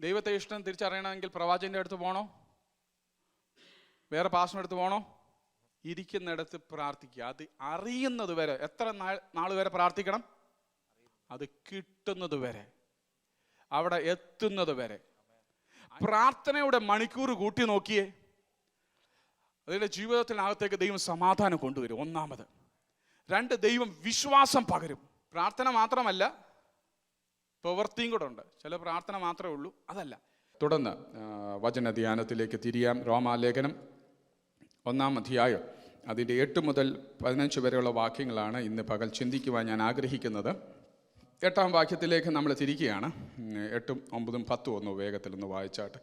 ദൈവത്തെ ഇഷ്ടം തിരിച്ചറിയണമെങ്കിൽ പ്രവാചകൻ്റെ അടുത്ത് പോകണോ? വേറെ പാസ്റ്ററിൻ്റെ അടുത്ത് പോകണോ? ഇരിക്കുന്നിടത്ത് പ്രാർത്ഥിക്കുക. അത് അറിയുന്നത് വരെ. എത്ര നാൾ വരെ പ്രാർത്ഥിക്കണം? അത് കിട്ടുന്നത് വരെ, അവിടെ എത്തുന്നത് വരെ. പ്രാർത്ഥനയുടെ മണിക്കൂർ കൂട്ടി നോക്കിയേ, അതിൻ്റെ ജീവിതത്തിനകത്തേക്ക് ദൈവം സമാധാനം കൊണ്ടുവരും. ഒന്നാമത്. 2, ദൈവം വിശ്വാസം പകരും. പ്രാർത്ഥന മാത്രമല്ല, പ്രവൃത്തിയും കൂടെ ഉണ്ട്. ചില പ്രാർത്ഥന മാത്രമേ ഉള്ളൂ, അതല്ല. തുടർന്ന് വചന ധ്യാനത്തിലേക്ക് തിരിയാം. റോമാലേഖനം 1-ാം അധ്യായം അതിൻ്റെ 8 മുതൽ 15 വരെയുള്ള വാക്യങ്ങളാണ് ഇന്ന് പകൽ ചിന്തിക്കുവാൻ ഞാൻ ആഗ്രഹിക്കുന്നത്. 8-ാം വാക്യത്തിലേക്ക് നമ്മൾ തിരിക്കുകയാണ്. 8, 9, 10 ഒന്ന് വേഗത്തിൽ ഒന്ന് വായിച്ചാട്ട്.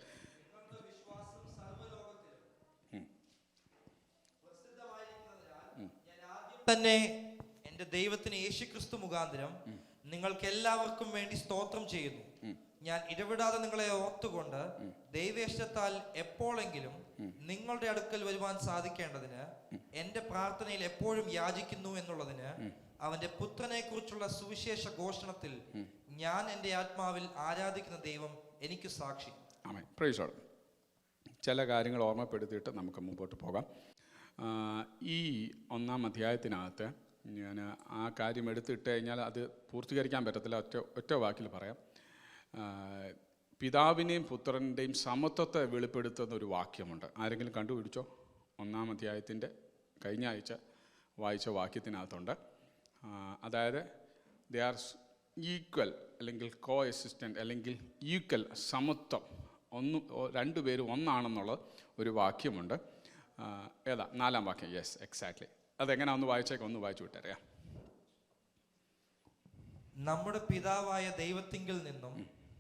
തന്നെ എൻ്റെ ദൈവത്തിന് യേശുക്രിസ്തു മുഖാന്തരം നിങ്ങൾക്ക് എല്ലാവർക്കും വേണ്ടി സ്തോത്രം ചെയ്യുന്നു. ഞാൻ ഇടവിടാതെ നിങ്ങളെ ഓർത്തുകൊണ്ട് ദൈവേഷ്ടത്താൽ എപ്പോഴെങ്കിലും നിങ്ങളുടെ അടുക്കൽ വരുവാൻ സാധിക്കേണ്ടതിന് എൻ്റെ പ്രാർത്ഥനയിൽ എപ്പോഴും യാചിക്കുന്നു എന്നുള്ളതിന് അവന്റെ പുത്രനെ കുറിച്ചുള്ള സുവിശേഷ ഘോഷണത്തിൽ ഞാൻ എൻ്റെ ആത്മാവിൽ ആരാധിക്കുന്ന ദൈവം എനിക്ക് സാക്ഷി. ആമേൻ. Praise the Lord. ചില കാര്യങ്ങൾ ഓർമ്മപ്പെടുത്തിയിട്ട് നമുക്ക് മുമ്പോട്ട് പോകാം. ഈ 1-ാം അധ്യായത്തിനകത്ത് ഞാൻ ആ കാര്യം എടുത്തിട്ട് കഴിഞ്ഞാൽ അത് പൂർത്തീകരിക്കാൻ പറ്റത്തില്ല. ഒറ്റ വാക്കിൽ പറയാം. പിതാവിനെയും പുത്രൻ്റെയും സമത്വത്തെ വെളിപ്പെടുത്തുന്ന ഒരു വാക്യമുണ്ട്. ആരെങ്കിലും കണ്ടുപിടിച്ചോ? 1-ാം അധ്യായത്തിൻ്റെ കഴിഞ്ഞ ആഴ്ച വായിച്ച വാക്യത്തിനകത്തുണ്ട്. അതായത് ദേ ആർ ഈക്വൽ, അല്ലെങ്കിൽ കോ എസിസ്റ്റൻ്റ്, അല്ലെങ്കിൽ ഈക്വൽ, സമത്വം, രണ്ടുപേരും ഒന്നാണെന്നുള്ളത് ഒരു വാക്യമുണ്ട്. ഏതാ? 4-ാം വാക്യം. Yes, exactly. അതെങ്ങനെ ഒന്ന് വായിച്ചേക്കാം, ഒന്ന് വായിച്ചു വിട്ടറിയാം. നമ്മുടെ പിതാവായ ദൈവത്തിങ്കിൽ നിന്നും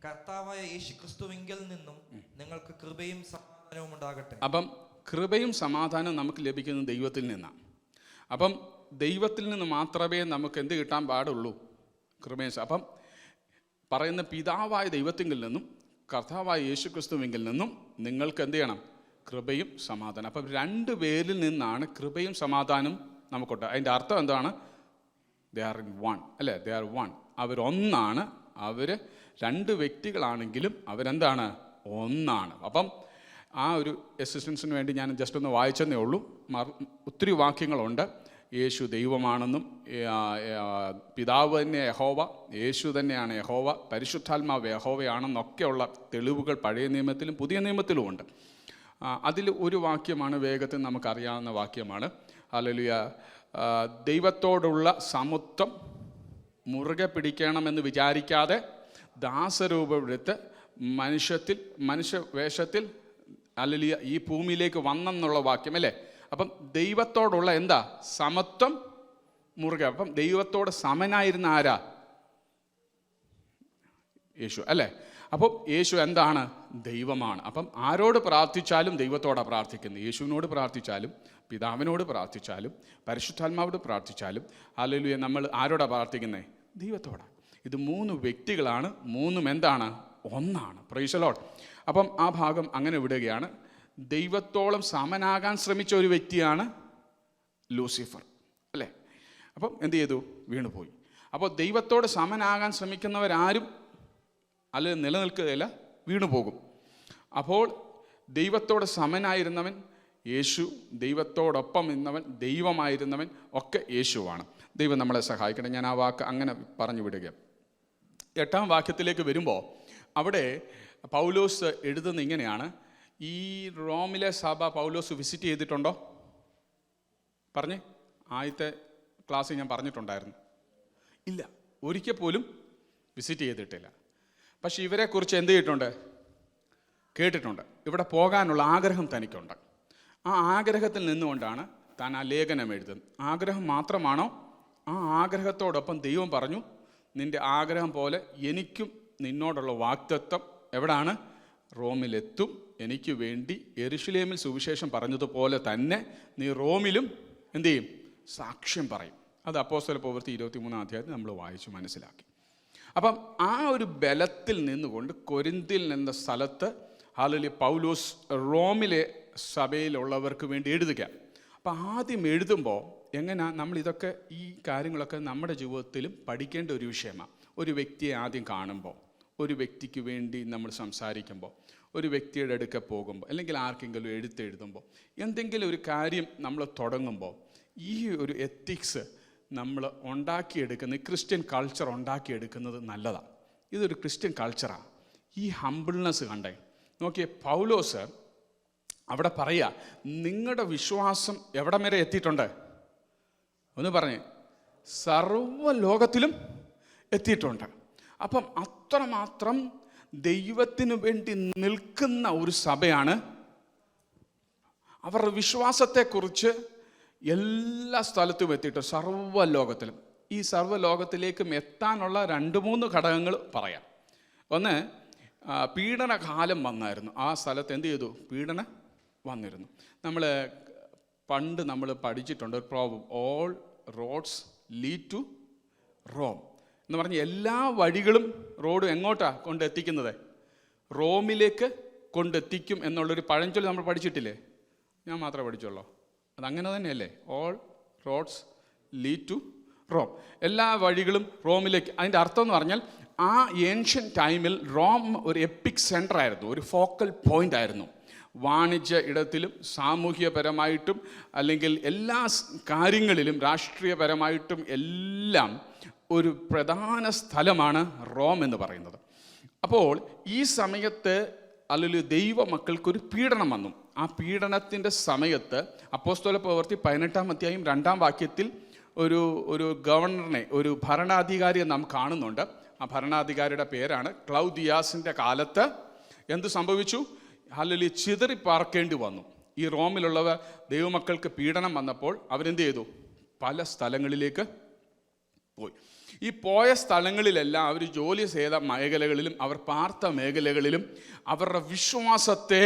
കർത്താവായ യേശുക്രിസ്തുവിങ്കിൽ നിന്നും നിങ്ങൾക്ക് കൃപയും സമാധാനവും ഉണ്ടാകട്ടെ. അപ്പം കൃപയും സമാധാനവും നമുക്ക് ലഭിക്കുന്നത് ദൈവത്തിൽ നിന്നാണ്. അപ്പം ദൈവത്തിൽ നിന്ന് മാത്രമേ നമുക്ക് എന്ത് കിട്ടാൻ പാടുള്ളൂ? കൃപയും. അപ്പം പറയുന്ന പിതാവായ ദൈവത്തിങ്കിൽ നിന്നും കർത്താവായ യേശുക്രിസ്തുവിങ്കിൽ നിന്നും നിങ്ങൾക്ക് എന്ത് ചെയ്യണം? കൃപയും സമാധാനം. അപ്പം 2 പേരിൽ നിന്നാണ് കൃപയും സമാധാനം നമുക്കുണ്ട്. അതിൻ്റെ അർത്ഥം എന്താണ്? ദേ ആർ ഇൻ വൺ, അല്ലേ? They are one. അവരൊന്നാണ്. അവർ 2 വ്യക്തികളാണെങ്കിലും അവരെന്താണ്? ഒന്നാണ്. അപ്പം ആ ഒരു എസിസ്റ്റൻസിന് വേണ്ടി ഞാൻ ജസ്റ്റ് ഒന്ന് വായിച്ചെന്നേ ഉള്ളൂ. ഒത്തിരി വാക്യങ്ങളുണ്ട്. യേശു ദൈവമാണെന്നും, പിതാവ് തന്നെ യഹോവ, യേശു തന്നെയാണ് യഹോവ, പരിശുദ്ധാത്മാവ് യഹോവയാണെന്നൊക്കെയുള്ള തെളിവുകൾ പഴയ നിയമത്തിലും പുതിയ നിയമത്തിലുമുണ്ട്. അതിൽ ഒരു വാക്യമാണ് വേഗത്തിൽ നമുക്കറിയാവുന്ന വാക്യമാണ്. ഹല്ലേലൂയ. ദൈവത്തോടുള്ള സമത്വം മുറുകെ പിടിക്കണമെന്ന് വിചാരിക്കാതെ ദാസരൂപമെടുത്ത് മനുഷ്യവേഷത്തിൽ ഹല്ലേലൂയ ഈ ഭൂമിയിലേക്ക് വന്നെന്നുള്ള വാക്യം, അല്ലേ? അപ്പം ദൈവത്തോടുള്ള എന്താ? സമത്വം മുറുകെ. അപ്പം ദൈവത്തോട് സമനായിരുന്ന ആരാ? യേശു, അല്ലേ? അപ്പം യേശു എന്താണ്? ദൈവമാണ്. അപ്പം ആരോട് പ്രാർത്ഥിച്ചാലും ദൈവത്തോടാണ് പ്രാർത്ഥിക്കുന്നത്. യേശുവിനോട് പ്രാർത്ഥിച്ചാലും, പിതാവിനോട് പ്രാർത്ഥിച്ചാലും, പരിശുദ്ധാത്മാവോട് പ്രാർത്ഥിച്ചാലും, ഹല്ലേലൂയ, നമ്മൾ ആരോടാണ് പ്രാർത്ഥിക്കുന്നത്? ദൈവത്തോടാണ്. ഇത് 3 വ്യക്തികളാണ്. 3ഉം എന്താണ്? ഒന്നാണ്. Price the Lord. അപ്പം ആ ഭാഗം അങ്ങനെ വിടുകയാണ്. ദൈവത്തോളം സമനാകാൻ ശ്രമിച്ച ഒരു വ്യക്തിയാണ് ലൂസിഫർ, അല്ലേ? അപ്പം എന്ത് ചെയ്തു? വീണുപോയി. അപ്പോൾ ദൈവത്തോട് സമനാകാൻ ശ്രമിക്കുന്നവരാരും അല്ല നിലനിൽക്കുകയില്ല, വീണുപോകും. അപ്പോൾ ദൈവത്തോട് സമനായിരുന്നവൻ യേശു, ദൈവത്തോടൊപ്പം നിന്നവൻ, ദൈവമായിരുന്നവൻ ഒക്കെ യേശുവാണ്. ദൈവം നമ്മളെ സഹായിക്കണം. ഞാൻ ആ വാക്ക് അങ്ങനെ പറഞ്ഞു വിടുക. 8-ാം വാക്യത്തിലേക്ക് വരുമ്പോൾ അവിടെ പൗലോസ് എഴുതുന്ന ഇങ്ങനെയാണ്. ഈ റോമിലെ സഭ പൗലോസ് വിസിറ്റ് ചെയ്തിട്ടുണ്ടോ? പറഞ്ഞേ. ആദ്യത്തെ ക്ലാസ്സിൽ ഞാൻ പറഞ്ഞിട്ടുണ്ടായിരുന്നു. ഇല്ല, ഒരിക്കൽ പോലും വിസിറ്റ് ചെയ്തിട്ടില്ല. പക്ഷെ ഇവരെക്കുറിച്ച് എന്ത് ചെയ്തിട്ടുണ്ട്? കേട്ടിട്ടുണ്ട്. ഇവിടെ പോകാനുള്ള ആഗ്രഹം തനിക്കുണ്ട്. ആ ആഗ്രഹത്തിൽ നിന്നുകൊണ്ടാണ് താൻ ആ ലേഖനം എഴുതുന്നത്. ആഗ്രഹം മാത്രമാണോ? ആ ആഗ്രഹത്തോടൊപ്പം ദൈവം പറഞ്ഞു, നിൻ്റെ ആഗ്രഹം പോലെ എനിക്കും നിന്നോടുള്ള വാഗ്ദത്തം എവിടാണ്? റോമിലെത്തും. എനിക്ക് വേണ്ടി യെരുശലേമിൽ സുവിശേഷം പറഞ്ഞതുപോലെ തന്നെ നീ റോമിലും എന്തു ചെയ്യും? സാക്ഷ്യം പറയും. അത് അപ്പോസ്തല പ്രവൃത്തി 23-ാം അധ്യായത്തിൽ നമ്മൾ വായിച്ചു മനസ്സിലാക്കി. അപ്പം ആ ഒരു ബലത്തിൽ നിന്നുകൊണ്ട് കൊരിന്തിൽ എന്ന സ്ഥലത്ത് ഹല്ലേലൂയ പൗലോസ് റോമിലെ സഭയിലുള്ളവർക്ക് വേണ്ടി എഴുതുക. അപ്പം ആദ്യം എഴുതുമ്പോൾ എങ്ങനെയാണ് നമ്മളിതൊക്കെ ഈ കാര്യങ്ങളൊക്കെ നമ്മുടെ ജീവിതത്തിലും പഠിക്കേണ്ട ഒരു വിഷയമാണ്. ഒരു വ്യക്തിയെ ആദ്യം കാണുമ്പോൾ, ഒരു വ്യക്തിക്ക് വേണ്ടി നമ്മൾ സംസാരിക്കുമ്പോൾ, ഒരു വ്യക്തിയുടെ അടുക്ക പോകുമ്പോൾ, അല്ലെങ്കിൽ ആർക്കെങ്കിലും എഴുതുമ്പോൾ, എന്തെങ്കിലും ഒരു കാര്യം നമ്മൾ തുടങ്ങുമ്പോൾ ഈ ഒരു എത്തിക്സ് നമ്മൾ ഉണ്ടാക്കിയെടുക്കുന്ന, ക്രിസ്ത്യൻ കൾച്ചർ ഉണ്ടാക്കിയെടുക്കുന്നത് നല്ലതാണ്. ഇതൊരു ക്രിസ്ത്യൻ കൾച്ചറാണ്. ഈ ഹംബിൾനെസ് കണ്ടേ നോക്കിയേ, പൗലോസ് അവിടെ പറയുക, നിങ്ങളുടെ വിശ്വാസം എവിടം വരെ എത്തിയിട്ടുണ്ട് ഒന്ന് പറഞ്ഞേ, സർവ്വ ലോകത്തിലും എത്തിയിട്ടുണ്ട്. അപ്പം അത്രമാത്രം ദൈവത്തിന് വേണ്ടി നിൽക്കുന്ന ഒരു സഭയാണ്. അവരുടെ വിശ്വാസത്തെക്കുറിച്ച് എല്ലാ സ്ഥലത്തും എത്തിയിട്ട് സർവ്വ ലോകത്തിലും. ഈ സർവ്വ ലോകത്തിലേക്കും എത്താനുള്ള 2-3 ഘടകങ്ങൾ പറയാം. ഒന്ന്, പീഡനകാലം വന്നായിരുന്നു. ആ സ്ഥലത്ത് എന്ത് ചെയ്തു? പീഡനം വന്നിരുന്നു. പണ്ട് നമ്മൾ പഠിച്ചിട്ടുണ്ട് ഒരു problem, all roads lead to Rome എന്ന് പറഞ്ഞ് എല്ലാ വഴികളും റോഡ് എങ്ങോട്ടാണ് കൊണ്ടെത്തിക്കുന്നത്? റോമിലേക്ക് കൊണ്ടെത്തിക്കും എന്നുള്ളൊരു പഴഞ്ചൊല്ല് നമ്മൾ പഠിച്ചിട്ടില്ലേ? ഞാൻ മാത്രമേ പഠിച്ചുള്ളൂ. അതങ്ങനെ തന്നെയല്ലേ? All roads lead to Rome, എല്ലാ വഴികളും റോമിലേക്ക്. അതിൻ്റെ അർത്ഥം എന്ന് പറഞ്ഞാൽ ആ ഏൻഷ്യൻ ടൈമിൽ റോം ഒരു എപ്പിക് സെൻ്റർ ആയിരുന്നു, ഒരു ഫോക്കൽ പോയിൻ്റ് ആയിരുന്നു. വാണിജ്യ ഇടത്തിലും സാമൂഹ്യപരമായിട്ടും അല്ലെങ്കിൽ എല്ലാ കാര്യങ്ങളിലും രാഷ്ട്രീയപരമായിട്ടും എല്ലാം ഒരു പ്രധാന സ്ഥലമാണ് റോം എന്ന് പറയുന്നത്. അപ്പോൾ ഈ സമയത്ത് അല്ലെങ്കിൽ ദൈവമക്കൾക്കൊരു പീഡനം വന്നു. ആ പീഡനത്തിൻ്റെ സമയത്ത് അപ്പോസ്തല പ്രവൃത്തി 18-ാം അധ്യായം 2-ാം വാക്യത്തിൽ ഒരു ഗവർണറിനെ, ഒരു ഭരണാധികാരിയെ നാം കാണുന്നുണ്ട്. ആ ഭരണാധികാരിയുടെ പേരാണ് ക്ലൗദിയാസിൻ്റെ കാലത്ത് എന്ത് സംഭവിച്ചു? അല്ലെങ്കിൽ ചിതറി പാർക്കേണ്ടി വന്നു. ഈ റോമിലുള്ളവർ ദൈവമക്കൾക്ക് പീഡനം വന്നപ്പോൾ അവരെന്ത് ചെയ്തു? പല സ്ഥലങ്ങളിലേക്ക് പോയി. ഈ പോയ സ്ഥലങ്ങളിലെല്ലാം അവർ ജോലി ചെയ്ത മേഖലകളിലും അവർ പാർത്ത മേഖലകളിലും അവരുടെ വിശ്വാസത്തെ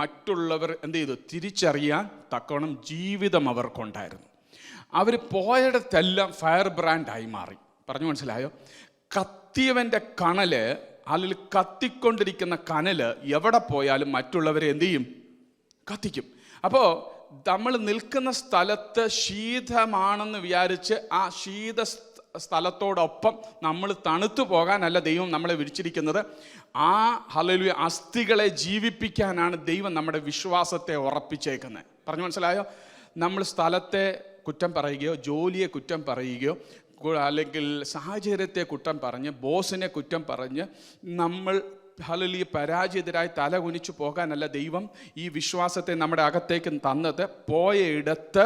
മറ്റുള്ളവർ എന്ത് ചെയ്തു? തിരിച്ചറിയാൻ തക്കവണ്ണം ജീവിതം അവർക്കുണ്ടായിരുന്നു. അവർ പോയിടത്തെല്ലാം ഫയർ ബ്രാൻഡായി മാറി. പറഞ്ഞു മനസ്സിലായോ? കത്തിയവൻ്റെ കണല് അല്ലെങ്കിൽ കത്തിക്കൊണ്ടിരിക്കുന്ന കനല് എവിടെ പോയാലും മറ്റുള്ളവരെ എന്തു ചെയ്യും? കത്തിക്കും. അപ്പോൾ നമ്മൾ നിൽക്കുന്ന സ്ഥലത്ത് ശീതമാണെന്ന് വിചാരിച്ച് ആ ശീത സ്ഥലത്തോടൊപ്പം നമ്മൾ തണുത്തു പോകാനല്ല ദൈവം നമ്മളെ വിരിച്ചിരിക്കുന്നത്. ആ ഹല്ലേലൂയ അസ്ഥികളെ ജീവിപ്പിക്കാനാണ് ദൈവം നമ്മുടെ വിശ്വാസത്തെ ഉറപ്പിച്ചേക്കുന്നത്. പറഞ്ഞു മനസ്സിലായോ? നമ്മൾ സ്ഥലത്തെ കുറ്റം പറയുകയോ ജോലിയെ കുറ്റം പറയുകയോ അല്ലെങ്കിൽ സാഹചര്യത്തെ കുറ്റം പറഞ്ഞ് ബോസിനെ കുറ്റം പറഞ്ഞ് നമ്മൾ ഹല്ലേലൂയ പരാജിതരായി തല കുനിച്ചു പോകാനല്ല ദൈവം ഈ വിശ്വാസത്തെ നമ്മുടെ അകത്തേക്ക് തന്നത്. പോയ ഇടത്ത്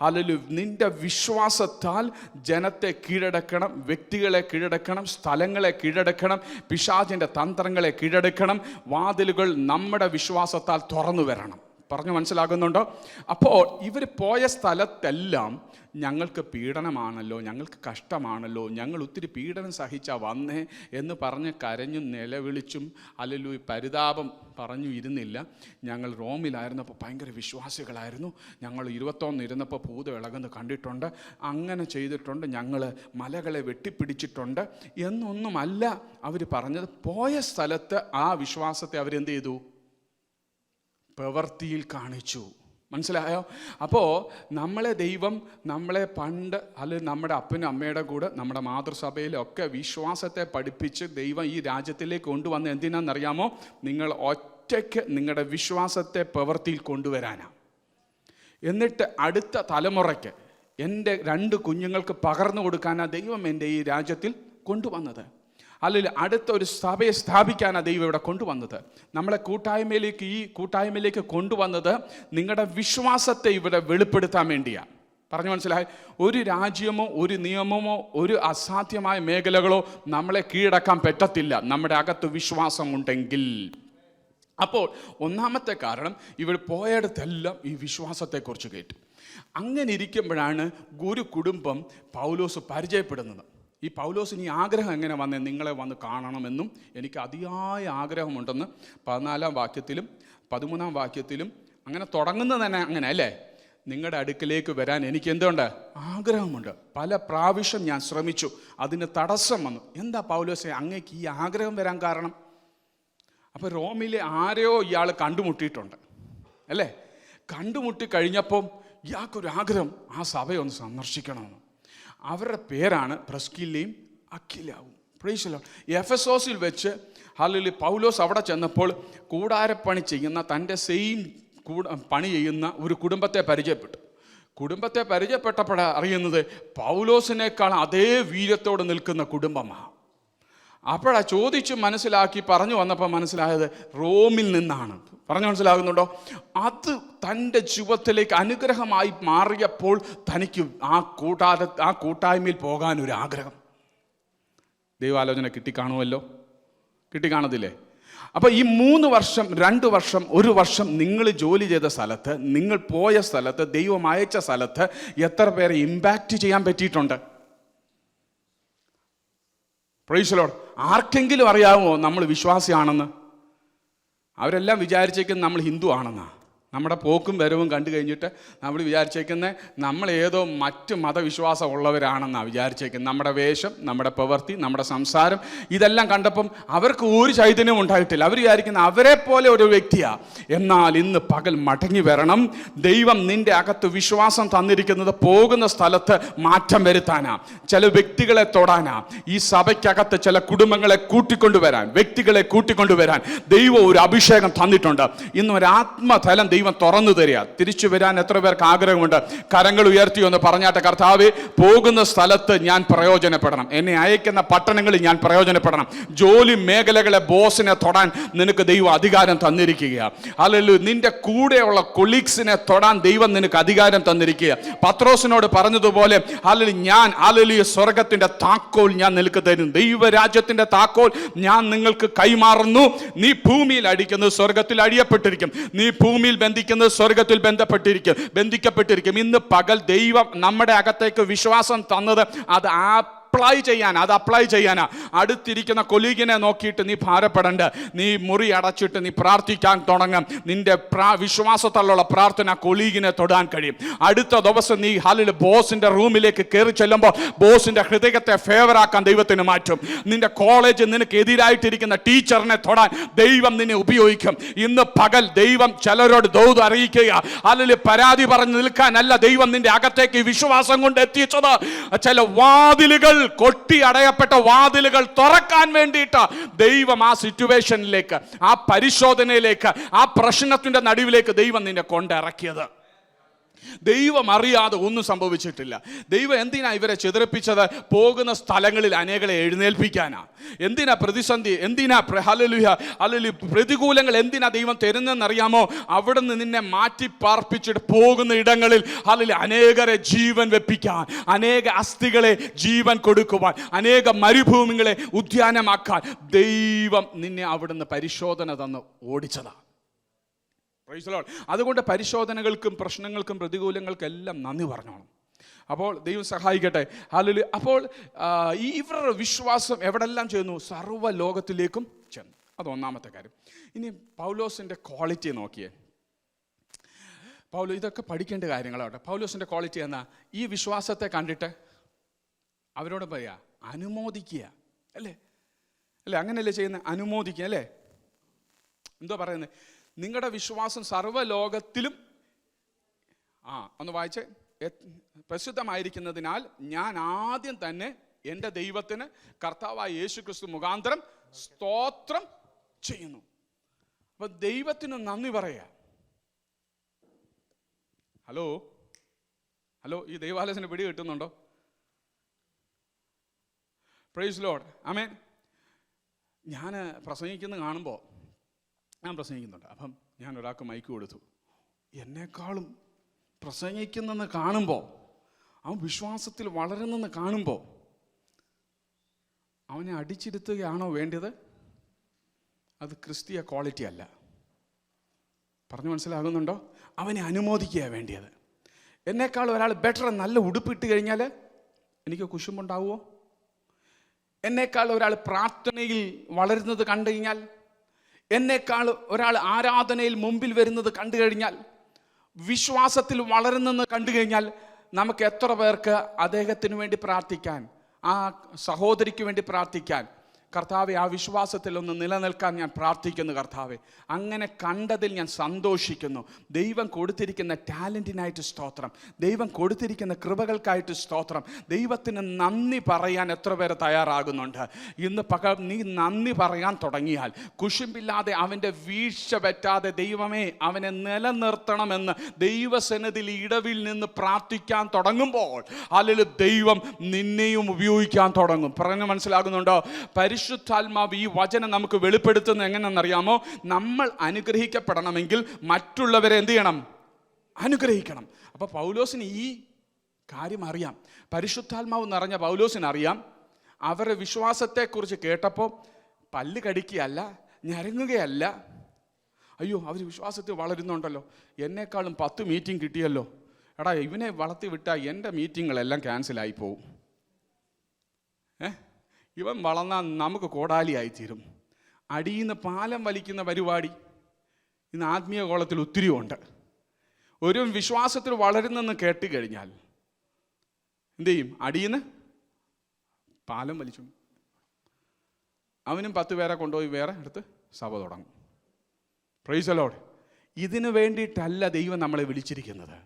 ഹല്ലേലൂയ നിന്റെ വിശ്വാസത്താൽ ജനത്തെ കീഴടക്കണം, വ്യക്തികളെ കീഴടക്കണം, സ്ഥലങ്ങളെ കീഴടക്കണം, പിശാചിൻ്റെ തന്ത്രങ്ങളെ കീഴടക്കണം. വാതിലുകൾ നമ്മുടെ വിശ്വാസത്താൽ തുറന്നു വരണം. പറഞ്ഞു മനസ്സിലാകുന്നുണ്ടോ? അപ്പോൾ ഇവർ പോയ സ്ഥലത്തെല്ലാം ഞങ്ങൾക്ക് പീഡനമാണല്ലോ, ഞങ്ങൾക്ക് കഷ്ടമാണല്ലോ, ഞങ്ങൾ ഒത്തിരി പീഡനം സഹിച്ചാൽ വന്നേ എന്ന് പറഞ്ഞ് കരഞ്ഞും നിലവിളിച്ചും അല്ലെങ്കിൽ പരിതാപം പറഞ്ഞു ഇരുന്നില്ല. ഞങ്ങൾ റോമിലായിരുന്നപ്പോൾ ഭയങ്കര വിശ്വാസികളായിരുന്നു, ഞങ്ങൾ 21 ഇരുന്നപ്പോൾ ഭൂതം ഇളകുന്നത് കണ്ടിട്ടുണ്ട്, അങ്ങനെ ചെയ്തിട്ടുണ്ട്, ഞങ്ങൾ മലകളെ വെട്ടിപ്പിടിച്ചിട്ടുണ്ട് എന്നൊന്നുമല്ല അവർ പറഞ്ഞത്. പോയ സ്ഥലത്ത് ആ വിശ്വാസത്തെ അവരെന്ത് ചെയ്തു? പ്രവൃത്തിയിൽ കാണിച്ചു. മനസ്സിലായോ? അപ്പോൾ ദൈവം നമ്മളെ പണ്ട് അല്ലെങ്കിൽ നമ്മുടെ അപ്പനും അമ്മയുടെ കൂടെ നമ്മുടെ മാതൃസഭയിലൊക്കെ വിശ്വാസത്തെ പഠിപ്പിച്ച് ദൈവം ഈ രാജ്യത്തിലേക്ക് കൊണ്ടുവന്ന് എന്തിനാണെന്നറിയാമോ? നിങ്ങൾ ഒറ്റയ്ക്ക് നിങ്ങളുടെ വിശ്വാസത്തെ പ്രവൃത്തിയിൽ കൊണ്ടുവരാനാണ്. എന്നിട്ട് അടുത്ത തലമുറയ്ക്ക് എൻ്റെ 2 കുഞ്ഞുങ്ങൾക്ക് പകർന്നു കൊടുക്കാനാണ് ദൈവം എൻ്റെ ഈ രാജ്യത്തിൽ കൊണ്ടുവന്നത്. അല്ലെങ്കിൽ അടുത്ത ഒരു സഭയെ സ്ഥാപിക്കാനാണ് ദൈവം ഇവിടെ കൊണ്ടുവന്നത്. നമ്മളെ ഈ കൂട്ടായ്മയിലേക്ക് കൊണ്ടുവന്നത് നിങ്ങളുടെ വിശ്വാസത്തെ ഇവിടെ വെളിപ്പെടുത്താൻ വേണ്ടിയാണ്. പറഞ്ഞു മനസ്സിലായി? ഒരു രാജ്യമോ ഒരു നിയമമോ ഒരു അസാധ്യമായ മേഖലകളോ നമ്മളെ കീഴടക്കാൻ പറ്റത്തില്ല നമ്മുടെ അകത്ത് വിശ്വാസമുണ്ടെങ്കിൽ. അപ്പോൾ ഒന്നാമത്തെ കാരണം ഇവർ പോയടത്തെല്ലാം ഈ വിശ്വാസത്തെക്കുറിച്ച് കേട്ടു. അങ്ങനെ ഇരിക്കുമ്പോഴാണ് ഒരു കുടുംബം പൗലോസ് പരിചയപ്പെടുന്നത്. ഈ പൗലോസിന് ഈ ആഗ്രഹം എങ്ങനെ വന്നേ? നിങ്ങളെ വന്ന് കാണണമെന്നും എനിക്ക് അതിയായ ആഗ്രഹമുണ്ടെന്ന് 14-ാം വാക്യത്തിലും 13-ാം വാക്യത്തിലും അങ്ങനെ തുടങ്ങുന്നത് തന്നെ അങ്ങനെ അല്ലേ? നിങ്ങളുടെ അടുക്കലേക്ക് വരാൻ എനിക്ക് എന്തുണ്ട്? ആഗ്രഹമുണ്ട്. പല പ്രാവശ്യം ഞാൻ ശ്രമിച്ചു, അതിന് തടസ്സം വന്നു. എന്താ പൗലോസേ അങ്ങേക്ക് ഈ ആഗ്രഹം വരാൻ കാരണം? അപ്പോൾ റോമിലെ ആരെയോ ഇയാൾ കണ്ടുമുട്ടിയിട്ടുണ്ട് അല്ലേ? കണ്ടുമുട്ടി കഴിഞ്ഞപ്പം ഇയാൾക്കൊരു ആഗ്രഹം ആ സഭയൊന്ന് സന്ദർശിക്കണമെന്ന്. അവരുടെ പേരാണ് പ്രിസ്കില്ലയും അക്വിലാവും. Praise the Lord. എഫെസോസിൽ വെച്ച് ഹല്ലേലൂയ പൗലോസ് അവിടെ ചെന്നപ്പോൾ കൂടാരപ്പണി ചെയ്യുന്ന തൻ്റെ സെയിം പണി ചെയ്യുന്ന ഒരു കുടുംബത്തെ പരിചയപ്പെട്ടു. കുടുംബത്തെ പരിചയപ്പെട്ടപ്പോഴാണ് അറിയുന്നത് പൗലോസിനേക്കാൾ അതേ വീര്യത്തോടെ നിൽക്കുന്ന കുടുംബമാണ്. അപ്പോഴാണ് ചോദിച്ച് മനസ്സിലാക്കി പറഞ്ഞു വന്നപ്പോൾ മനസ്സിലായത് റോമിൽ നിന്നാണ്. പറഞ്ഞു മനസ്സിലാകുന്നുണ്ടോ? അത് തൻ്റെ ജീവിതത്തിലേക്ക് അനുഗ്രഹമായി മാറിയപ്പോൾ തനിക്ക് ആ കൂട്ടായ്മയിൽ പോകാനൊരു ആഗ്രഹം. ദൈവാലോചന കിട്ടിക്കാണുമല്ലോ, കിട്ടിക്കാണതില്ലേ? അപ്പോൾ ഈ 3 വർഷം 2 വർഷം 1 വർഷം നിങ്ങൾ ജോലി ചെയ്ത സ്ഥലത്ത്, നിങ്ങൾ പോയ സ്ഥലത്ത്, ദൈവം അയച്ച സ്ഥലത്ത് എത്ര പേരെ ഇമ്പാക്റ്റ് ചെയ്യാൻ പറ്റിയിട്ടുണ്ട്? Price the Lord. ആർക്കെങ്കിലും അറിയാമോ നമ്മൾ വിശ്വാസിയാണെന്ന്? അവരെല്ലാം വിചാരിച്ചേക്കുന്നത് നമ്മൾ ഹിന്ദു ആണെന്നാണ്. നമ്മുടെ പോക്കും വരവും കണ്ടു കഴിഞ്ഞിട്ട് നമ്മൾ വിചാരിച്ചേക്കുന്നത് നമ്മൾ ഏതോ മറ്റ് മതവിശ്വാസം ഉള്ളവരാണെന്നാണ് വിചാരിച്ചേക്കുന്നത്. നമ്മുടെ വേഷം, നമ്മുടെ പ്രവൃത്തി, നമ്മുടെ സംസാരം ഇതെല്ലാം കണ്ടപ്പം അവർക്ക് ഒരു ചൈതന്യം ഉണ്ടായിട്ടില്ല. അവർ വിചാരിക്കുന്ന അവരെ പോലെ ഒരു വ്യക്തിയാണ്. എന്നാൽ ഇന്ന് പകൽ മടങ്ങി വരണം. ദൈവം നിന്റെ അകത്ത് വിശ്വാസം തന്നിരിക്കുന്നത് പോകുന്ന സ്ഥലത്ത് മാറ്റം വരുത്താനാ, ചില വ്യക്തികളെ തൊടാനാ. ഈ സഭയ്ക്കകത്ത് ചില കുടുംബങ്ങളെ കൂട്ടിക്കൊണ്ടുവരാൻ, വ്യക്തികളെ കൂട്ടിക്കൊണ്ടുവരാൻ ദൈവം ഒരു അഭിഷേകം തന്നിട്ടുണ്ട്. ഇന്ന് ഒരു ആത്മതലം ദൈവം തുറന്നു തരിക. തിരിച്ചു വരാൻ എത്ര പേർക്ക് ആഗ്രഹമുണ്ട്? കരങ്ങൾ ഉയർത്തി ഒന്ന് പറഞ്ഞാട്ടെ, കർത്താവേ, പോകുന്ന സ്ഥലത്ത് ഞാൻ പ്രയോജനപ്പെടണം, എന്നെ അയക്കുന്ന പട്ടണങ്ങളിൽ ഞാൻ പ്രയോജനപ്പെടണം. ജോലി മേഖലകളെ ബോസിനെ തൊടാൻ നിനക്ക് ദൈവം അധികാരം തന്നിരിക്കുകയാണ്. ഹല്ലേലൂയ. നിന്റെ കൂടെയുള്ള കൊളീഗ്സിനെ തൊടാൻ ദൈവം നിനക്ക് അധികാരം തന്നിരിക്കുക. പത്രോസിനോട് പറഞ്ഞതുപോലെ ഹല്ലേലൂയ സ്വർഗത്തിന്റെ താക്കോൽ ഞാൻ നിനക്ക് തരും, ദൈവരാജ്യത്തിന്റെ താക്കോൽ ഞാൻ നിങ്ങൾക്ക് കൈമാറുന്നു. നീ ഭൂമിയിൽ അടിക്കുന്നത് സ്വർഗത്തിൽ അടിയപ്പെട്ടിരിക്കും, നീ ഭൂമിയിൽ ബന്ധിക്കുന്നത് സ്വർഗത്തിൽ ബന്ധിക്കപ്പെട്ടിരിക്കും. ഇന്ന് പകൽ ദൈവം നമ്മുടെ അകത്തേക്ക് വിശ്വാസം തന്നത് അത് അപ്ലൈ ചെയ്യാനാ. അടുത്തിരിക്കുന്ന കൊലീഗിനെ നോക്കിയിട്ട് നീ ഭാരപ്പെടണ്ട. നീ മുറി അടച്ചിട്ട് നീ പ്രാർത്ഥിക്കാൻ തുടങ്ങും. നിന്റെ വിശ്വാസത്തിലുള്ള പ്രാർത്ഥന കൊലീഗിനെ തൊടാൻ കഴിയും. അടുത്ത ദിവസം നീ ബോസിന്റെ റൂമിലേക്ക് കയറി ചെല്ലുമ്പോൾ ബോസിന്റെ ഹൃദയത്തെ ഫേവറാക്കാൻ ദൈവത്തിന് മാറ്റും. നിന്റെ കോളേജ് നിനക്ക് എതിരായിട്ടിരിക്കുന്ന ടീച്ചറിനെ തൊടാൻ ദൈവം നിന്നെ ഉപയോഗിക്കും. ഇന്ന് പകൽ ദൈവം ചിലരോട് ദൗത്യം അറിയിക്കുക. പരാതി പറഞ്ഞു നിൽക്കാനല്ല ദൈവം നിന്റെ അകത്തേക്ക് വിശ്വാസം കൊണ്ട് എത്തിച്ചത്. ചില വാതിലുകൾ, കൊട്ടി അടയപ്പെട്ട വാതിലുകൾ തുറക്കാൻ വേണ്ടിയിട്ട് ദൈവം ആ സിറ്റുവേഷനിലേക്ക്, ആ പരിശോധനയിലേക്ക്, ആ പ്രശ്നത്തിന്റെ നടുവിലേക്ക് ദൈവം നിന്നെ കൊണ്ടിറക്കിയത്. ദൈവം അറിയാതെ ഒന്നും സംഭവിച്ചിട്ടില്ല. ദൈവം എന്തിനാ ഇവരെ ചിതറിപ്പിച്ചത്? പോകുന്ന സ്ഥലങ്ങളിൽ അനേകളെ എഴുന്നേൽപ്പിക്കാനാ. എന്തിനാ പ്രതിസന്ധി, എന്തിനാ പ്രതികൂലങ്ങൾ എന്തിനാ ദൈവം തരുന്നതെന്നറിയാമോ? അവിടെ നിന്ന് നിന്നെ മാറ്റി പാർപ്പിച്ചിട്ട് പോകുന്ന ഇടങ്ങളിൽ അനേകരെ ജീവൻ വെപ്പിക്കാൻ, അനേക അസ്ഥികളെ ജീവൻ കൊടുക്കുവാൻ, അനേക മരുഭൂമികളെ ഉദ്യാനമാക്കാൻ ദൈവം നിന്നെ അവിടുന്ന് പരിശോധന തന്ന് ഓടിച്ചതാണ്. അതുകൊണ്ട് പരിശോധനകൾക്കും പ്രശ്നങ്ങൾക്കും പ്രതികൂലങ്ങൾക്കും എല്ലാം നന്ദി പറഞ്ഞോണം. അപ്പോൾ ദൈവം സഹായിക്കട്ടെ. ഹല്ലേലൂയ. അപ്പോൾ ഇവരുടെ വിശ്വാസം എവിടെല്ലാം ചെന്നു? സർവ്വ ലോകത്തിലേക്കും ചെന്നു. അത് ഒന്നാമത്തെ കാര്യം. ഇനി പൗലോസിൻ്റെ ക്വാളിറ്റി നോക്കിയേ. ഇതൊക്കെ പഠിക്കേണ്ട കാര്യങ്ങളാവട്ടെ. പൗലോസിൻ്റെ ക്വാളിറ്റി എന്നാ? ഈ വിശ്വാസത്തെ കണ്ടിട്ട് അവരോട് പറയാ, അനുമോദിക്കുക. അല്ലേ? അങ്ങനെയല്ലേ ചെയ്യുന്നത്? അനുമോദിക്കുക. അല്ലേ? എന്തോ പറയുന്നത്? നിങ്ങളുടെ വിശ്വാസം സർവ്വലോകത്തിലും ഒന്ന് വായിച്ചേ. പ്രസിദ്ധമായിരിക്കുന്നതിനാൽ ഞാൻ ആദ്യം തന്നെ എൻ്റെ ദൈവത്തിന് കർത്താവായ യേശു ക്രിസ്തു മുഖാന്തരം സ്തോത്രം ചെയ്യുന്നു. അപ്പൊ ദൈവത്തിന് നന്ദി പറയാ. ഹലോ, ഈ ദൈവാലയത്തിന് പിടി കിട്ടുന്നുണ്ടോ? Praise Lord. ആമേൻ. ഞാൻ പ്രസംഗിക്കുന്നത് കാണുമ്പോൾ, ഞാൻ പ്രസംഗിക്കുന്നുണ്ട്. അപ്പം ഞാൻ ഒരാൾക്ക് മൈക്ക് കൊടുത്തു. എന്നെക്കാളും പ്രസംഗിക്കുന്നെന്ന് കാണുമ്പോൾ, അവൻ വിശ്വാസത്തിൽ വളരുന്നെന്ന് കാണുമ്പോൾ അവനെ അടിച്ചിരുത്തുകയാണോ വേണ്ടത്? അത് ക്രിസ്തീയ ക്വാളിറ്റി അല്ല. പറഞ്ഞു മനസ്സിലാകുന്നുണ്ടോ? അവനെ അനുമോദിക്കുക വേണ്ടിയത്. എന്നേക്കാൾ ഒരാൾ ബെറ്റർ നല്ല ഉടുപ്പിട്ട് കഴിഞ്ഞാൽ എനിക്ക് കുശുമ്പുണ്ടാവുമോ? എന്നേക്കാൾ ഒരാൾ പ്രാർത്ഥനയിൽ വളരുന്നത് കണ്ടു കഴിഞ്ഞാൽ, എന്നേക്കാൾ ഒരാൾ ആരാധനയിൽ മുമ്പിൽ വരുന്നത് കണ്ടു കഴിഞ്ഞാൽ, വിശ്വാസത്തിൽ വളരുന്നെന്ന് കണ്ടു കഴിഞ്ഞാൽ, നമുക്ക് എത്ര പേർക്ക് അദ്ദേഹത്തിന് വേണ്ടി പ്രാർത്ഥിക്കാൻ, ആ സഹോദരിക്ക് വേണ്ടി പ്രാർത്ഥിക്കാൻ കർത്താവെ, ആ വിശ്വാസത്തിൽ ഒന്ന് നിലനിൽക്കാൻ ഞാൻ പ്രാർത്ഥിക്കുന്നു കർത്താവെ. അങ്ങനെ കണ്ടതിൽ ഞാൻ സന്തോഷിക്കുന്നു. ദൈവം കൊടുത്തിരിക്കുന്ന ടാലൻറ്റിനായിട്ട് സ്തോത്രം, ദൈവം കൊടുത്തിരിക്കുന്ന കൃപകൾക്കായിട്ട് സ്തോത്രം. ദൈവത്തിന് നന്ദി പറയാൻ എത്ര പേര് തയ്യാറാകുന്നുണ്ട്? ഇന്ന് നീ നന്ദി പറയാൻ തുടങ്ങിയാൽ, കുശുമ്പില്ലാതെ അവൻ്റെ വീഴ്ച പറ്റാതെ ദൈവമേ അവനെ നിലനിർത്തണമെന്ന് ദൈവസന്നിധിയിൽ ഇടവിൽ നിന്ന് പ്രാർത്ഥിക്കാൻ തുടങ്ങുമ്പോൾ അല്ലെങ്കിൽ ദൈവം നിന്നെയും ഉപയോഗിക്കാൻ തുടങ്ങും. പറഞ്ഞ് മനസ്സിലാകുന്നുണ്ടോ? പരിശുദ്ധാത്മാവ് ഈ വചനം നമുക്ക് വെളിപ്പെടുത്തുന്നത് എങ്ങനെയെന്നറിയാമോ? നമ്മൾ അനുഗ്രഹിക്കപ്പെടണമെങ്കിൽ മറ്റുള്ളവരെ എന്ത് ചെയ്യണം? അനുഗ്രഹിക്കണം. അപ്പോൾ പൗലോസിന് ഈ കാര്യം അറിയാം. പരിശുദ്ധാത്മാവ് നിറഞ്ഞ പൗലോസിനറിയാം, അവരുടെ വിശ്വാസത്തെക്കുറിച്ച് കേട്ടപ്പോൾ പല്ല് കടിക്കുകയല്ല, ഞരങ്ങുകയല്ല. അയ്യോ, അവർ വിശ്വാസത്തിൽ വളരുന്നുണ്ടല്ലോ, എന്നെക്കാളും 10 മീറ്റിംഗ് കിട്ടിയല്ലോ. എടാ, ഇവനെ വളർത്തി വിട്ടാൽ എൻ്റെ മീറ്റിങ്ങുകളെല്ലാം ക്യാൻസലായി പോവും. ഇവൻ വളർന്നാൽ നമുക്ക് കോടാലിയായിത്തീരും. അടിയിൽ നിന്ന് പാലം വലിക്കുന്ന പരിപാടി ഇന്ന് ആത്മീയ കോളത്തിൽ ഒത്തിരി ഉണ്ട്. ഒരു വിശ്വാസത്തിൽ വളരുന്നെന്ന് കേട്ട് കഴിഞ്ഞാൽ എന്തു ചെയ്യും? അടിയിൽ നിന്ന് പാലം വലിച്ചു അവനും 10 പേരെ കൊണ്ടുപോയി വേറെ അടുത്ത് സഭ തുടങ്ങും. Price the Lord. ഇതിനു വേണ്ടിയിട്ടല്ല ദൈവം നമ്മളെ വിളിച്ചിരിക്കുന്നത്.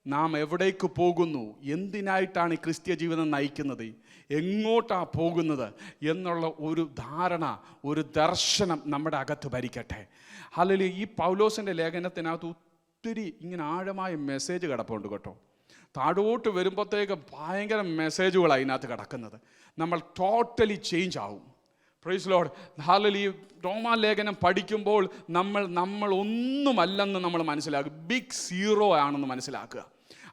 നാം എവിടേക്ക് പോകുന്നു, എന്തിനായിട്ടാണ് ഈ ക്രിസ്ത്യ ജീവിതം നയിക്കുന്നത്, എങ്ങോട്ടാണ് പോകുന്നത് എന്നുള്ള ഒരു ധാരണ, ഒരു ദർശനം നമ്മുടെ അകത്ത് ഭരിക്കട്ടെ. അല്ലെങ്കിൽ ഈ പൗലോസിൻ്റെ ലേഖനത്തിനകത്ത് ഒത്തിരി ഇങ്ങനെ ആഴമായ മെസ്സേജ് കിടപ്പുണ്ട് കേട്ടോ. താഴോട്ട് വരുമ്പോഴത്തേക്ക് ഭയങ്കര മെസ്സേജുകളാണ് അതിനകത്ത് കിടക്കുന്നത്. നമ്മൾ ടോട്ടലി ചേഞ്ച് ആവും. Praise lord. ഹല്ലേലൂയ. റോമാലേഖനം പഠിക്കുമ്പോൾ നമ്മൾ ഒന്നുമല്ലെന്ന് നമ്മൾ മനസ്സിലാക്കുക, ബിഗ് സീറോ ആണെന്ന് മനസ്സിലാക്കുക.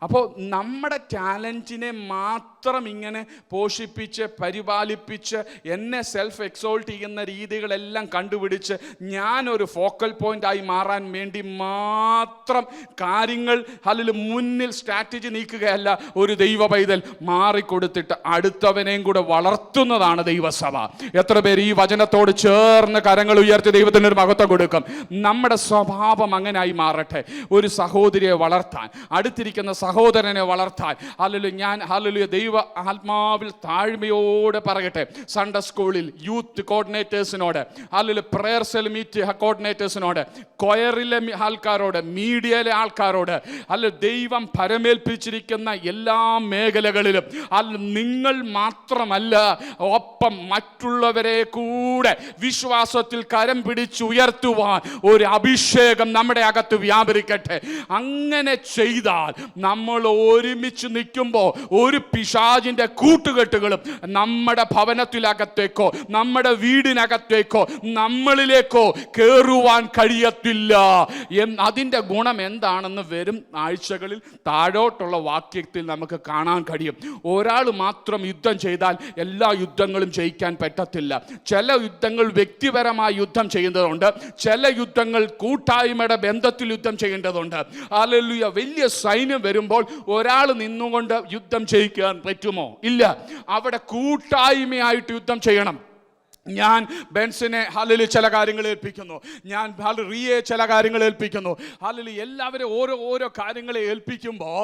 അപ്പോൾ നമ്മുടെ ടാലൻറ്റിനെ മാത്രം ഇങ്ങനെ പോഷിപ്പിച്ച് പരിപാലിപ്പിച്ച് എന്നെ സെൽഫ് എക്സോൾട്ട് ചെയ്യുന്ന രീതികളെല്ലാം കണ്ടുപിടിച്ച് ഞാനൊരു ഫോക്കൽ പോയിൻ്റായി മാറാൻ വേണ്ടി മാത്രം കാര്യങ്ങൾ അല്ലെങ്കിൽ മുന്നിൽ സ്ട്രാറ്റജി നീക്കുകയല്ല ഒരു ദൈവ പൈതൽ. മാറിക്കൊടുത്തിട്ട് അടുത്തവനെയും കൂടെ വളർത്തുന്നതാണ് ദൈവസഭ. എത്ര പേര് ഈ വചനത്തോട് ചേർന്ന് കരങ്ങൾ ഉയർത്തി ദൈവത്തിന് ഒരു മഹത്വം കൊടുക്കും? നമ്മുടെ സ്വഭാവം അങ്ങനെയായി മാറട്ടെ. ഒരു സഹോദരിയെ വളർത്താൻ, അടുത്തിരിക്കുന്ന സഹോദരനെ വളർത്താൻ, ഹല്ലേലൂയ, ദൈവ ആത്മാവിൽ താഴ്മയോടെ പറയട്ടെ. സൺഡേ സ്കൂളിൽ യൂത്ത് കോർഡിനേറ്റേഴ്സിനോട്, ഹല്ലേലൂയ, പ്രയർ സെൽ മീറ്റ് കോർഡിനേറ്റേഴ്സിനോട്, കൊയറിലെ ആൾക്കാരോട്, മീഡിയയിലെ ആൾക്കാരോട്, അല്ല ദൈവം പരമേൽപ്പിച്ചിരിക്കുന്ന എല്ലാ മേഖലകളിലും നിങ്ങൾ മാത്രമല്ല, ഒപ്പം മറ്റുള്ളവരെ കൂടെ വിശ്വാസത്തിൽ കരം പിടിച്ചുയർത്തുവാൻ ഒരു അഭിഷേകം നമ്മുടെ അകത്ത് വ്യാപരിക്കട്ടെ. അങ്ങനെ ചെയ്താൽ നമ്മൾ ഒരുമിച്ച് നിൽക്കുമ്പോൾ ഒരു പിശാചിന്റെ കൂട്ടുകെട്ടുകളും നമ്മുടെ ഭവനത്തിനകത്തേക്കോ നമ്മുടെ വീടിനകത്തേക്കോ നമ്മളിലേക്കോ കയറുവാൻ കഴിയത്തില്ല. അതിൻ്റെ ഗുണം എന്താണെന്ന് വരും ആഴ്ചകളിൽ താഴോട്ടുള്ള വാക്യത്തിൽ നമുക്ക് കാണാൻ കഴിയും. ഒരാൾ മാത്രം യുദ്ധം ചെയ്താൽ എല്ലാ യുദ്ധങ്ങളും ജയിക്കാൻ പറ്റത്തില്ല. ചില യുദ്ധങ്ങൾ വ്യക്തിപരമായി യുദ്ധം ചെയ്യുന്നതുണ്ട്, ചില യുദ്ധങ്ങൾ കൂട്ടായ്മയുടെ ബന്ധത്തിൽ യുദ്ധം ചെയ്യേണ്ടതുണ്ട്. ഹല്ലേലൂയ. വലിയ സൈന്യം വരുമ്പോൾ ഒരാൾ നിന്നുകൊണ്ട് യുദ്ധം ചെയ്യിക്കാൻ പറ്റുമോ? ഇല്ല. അവിടെ കൂട്ടായ്മയായിട്ട് യുദ്ധം ചെയ്യണം. ഞാൻ ബെൻസിനെ ഹല്ലേലൂയ ചില കാര്യങ്ങൾ ഏൽപ്പിക്കുന്നു, ഞാൻ റിയെ ചില കാര്യങ്ങൾ ഏൽപ്പിക്കുന്നു. ഹല്ലേലൂയ. എല്ലാവരും ഓരോ കാര്യങ്ങളെ ഏൽപ്പിക്കുമ്പോൾ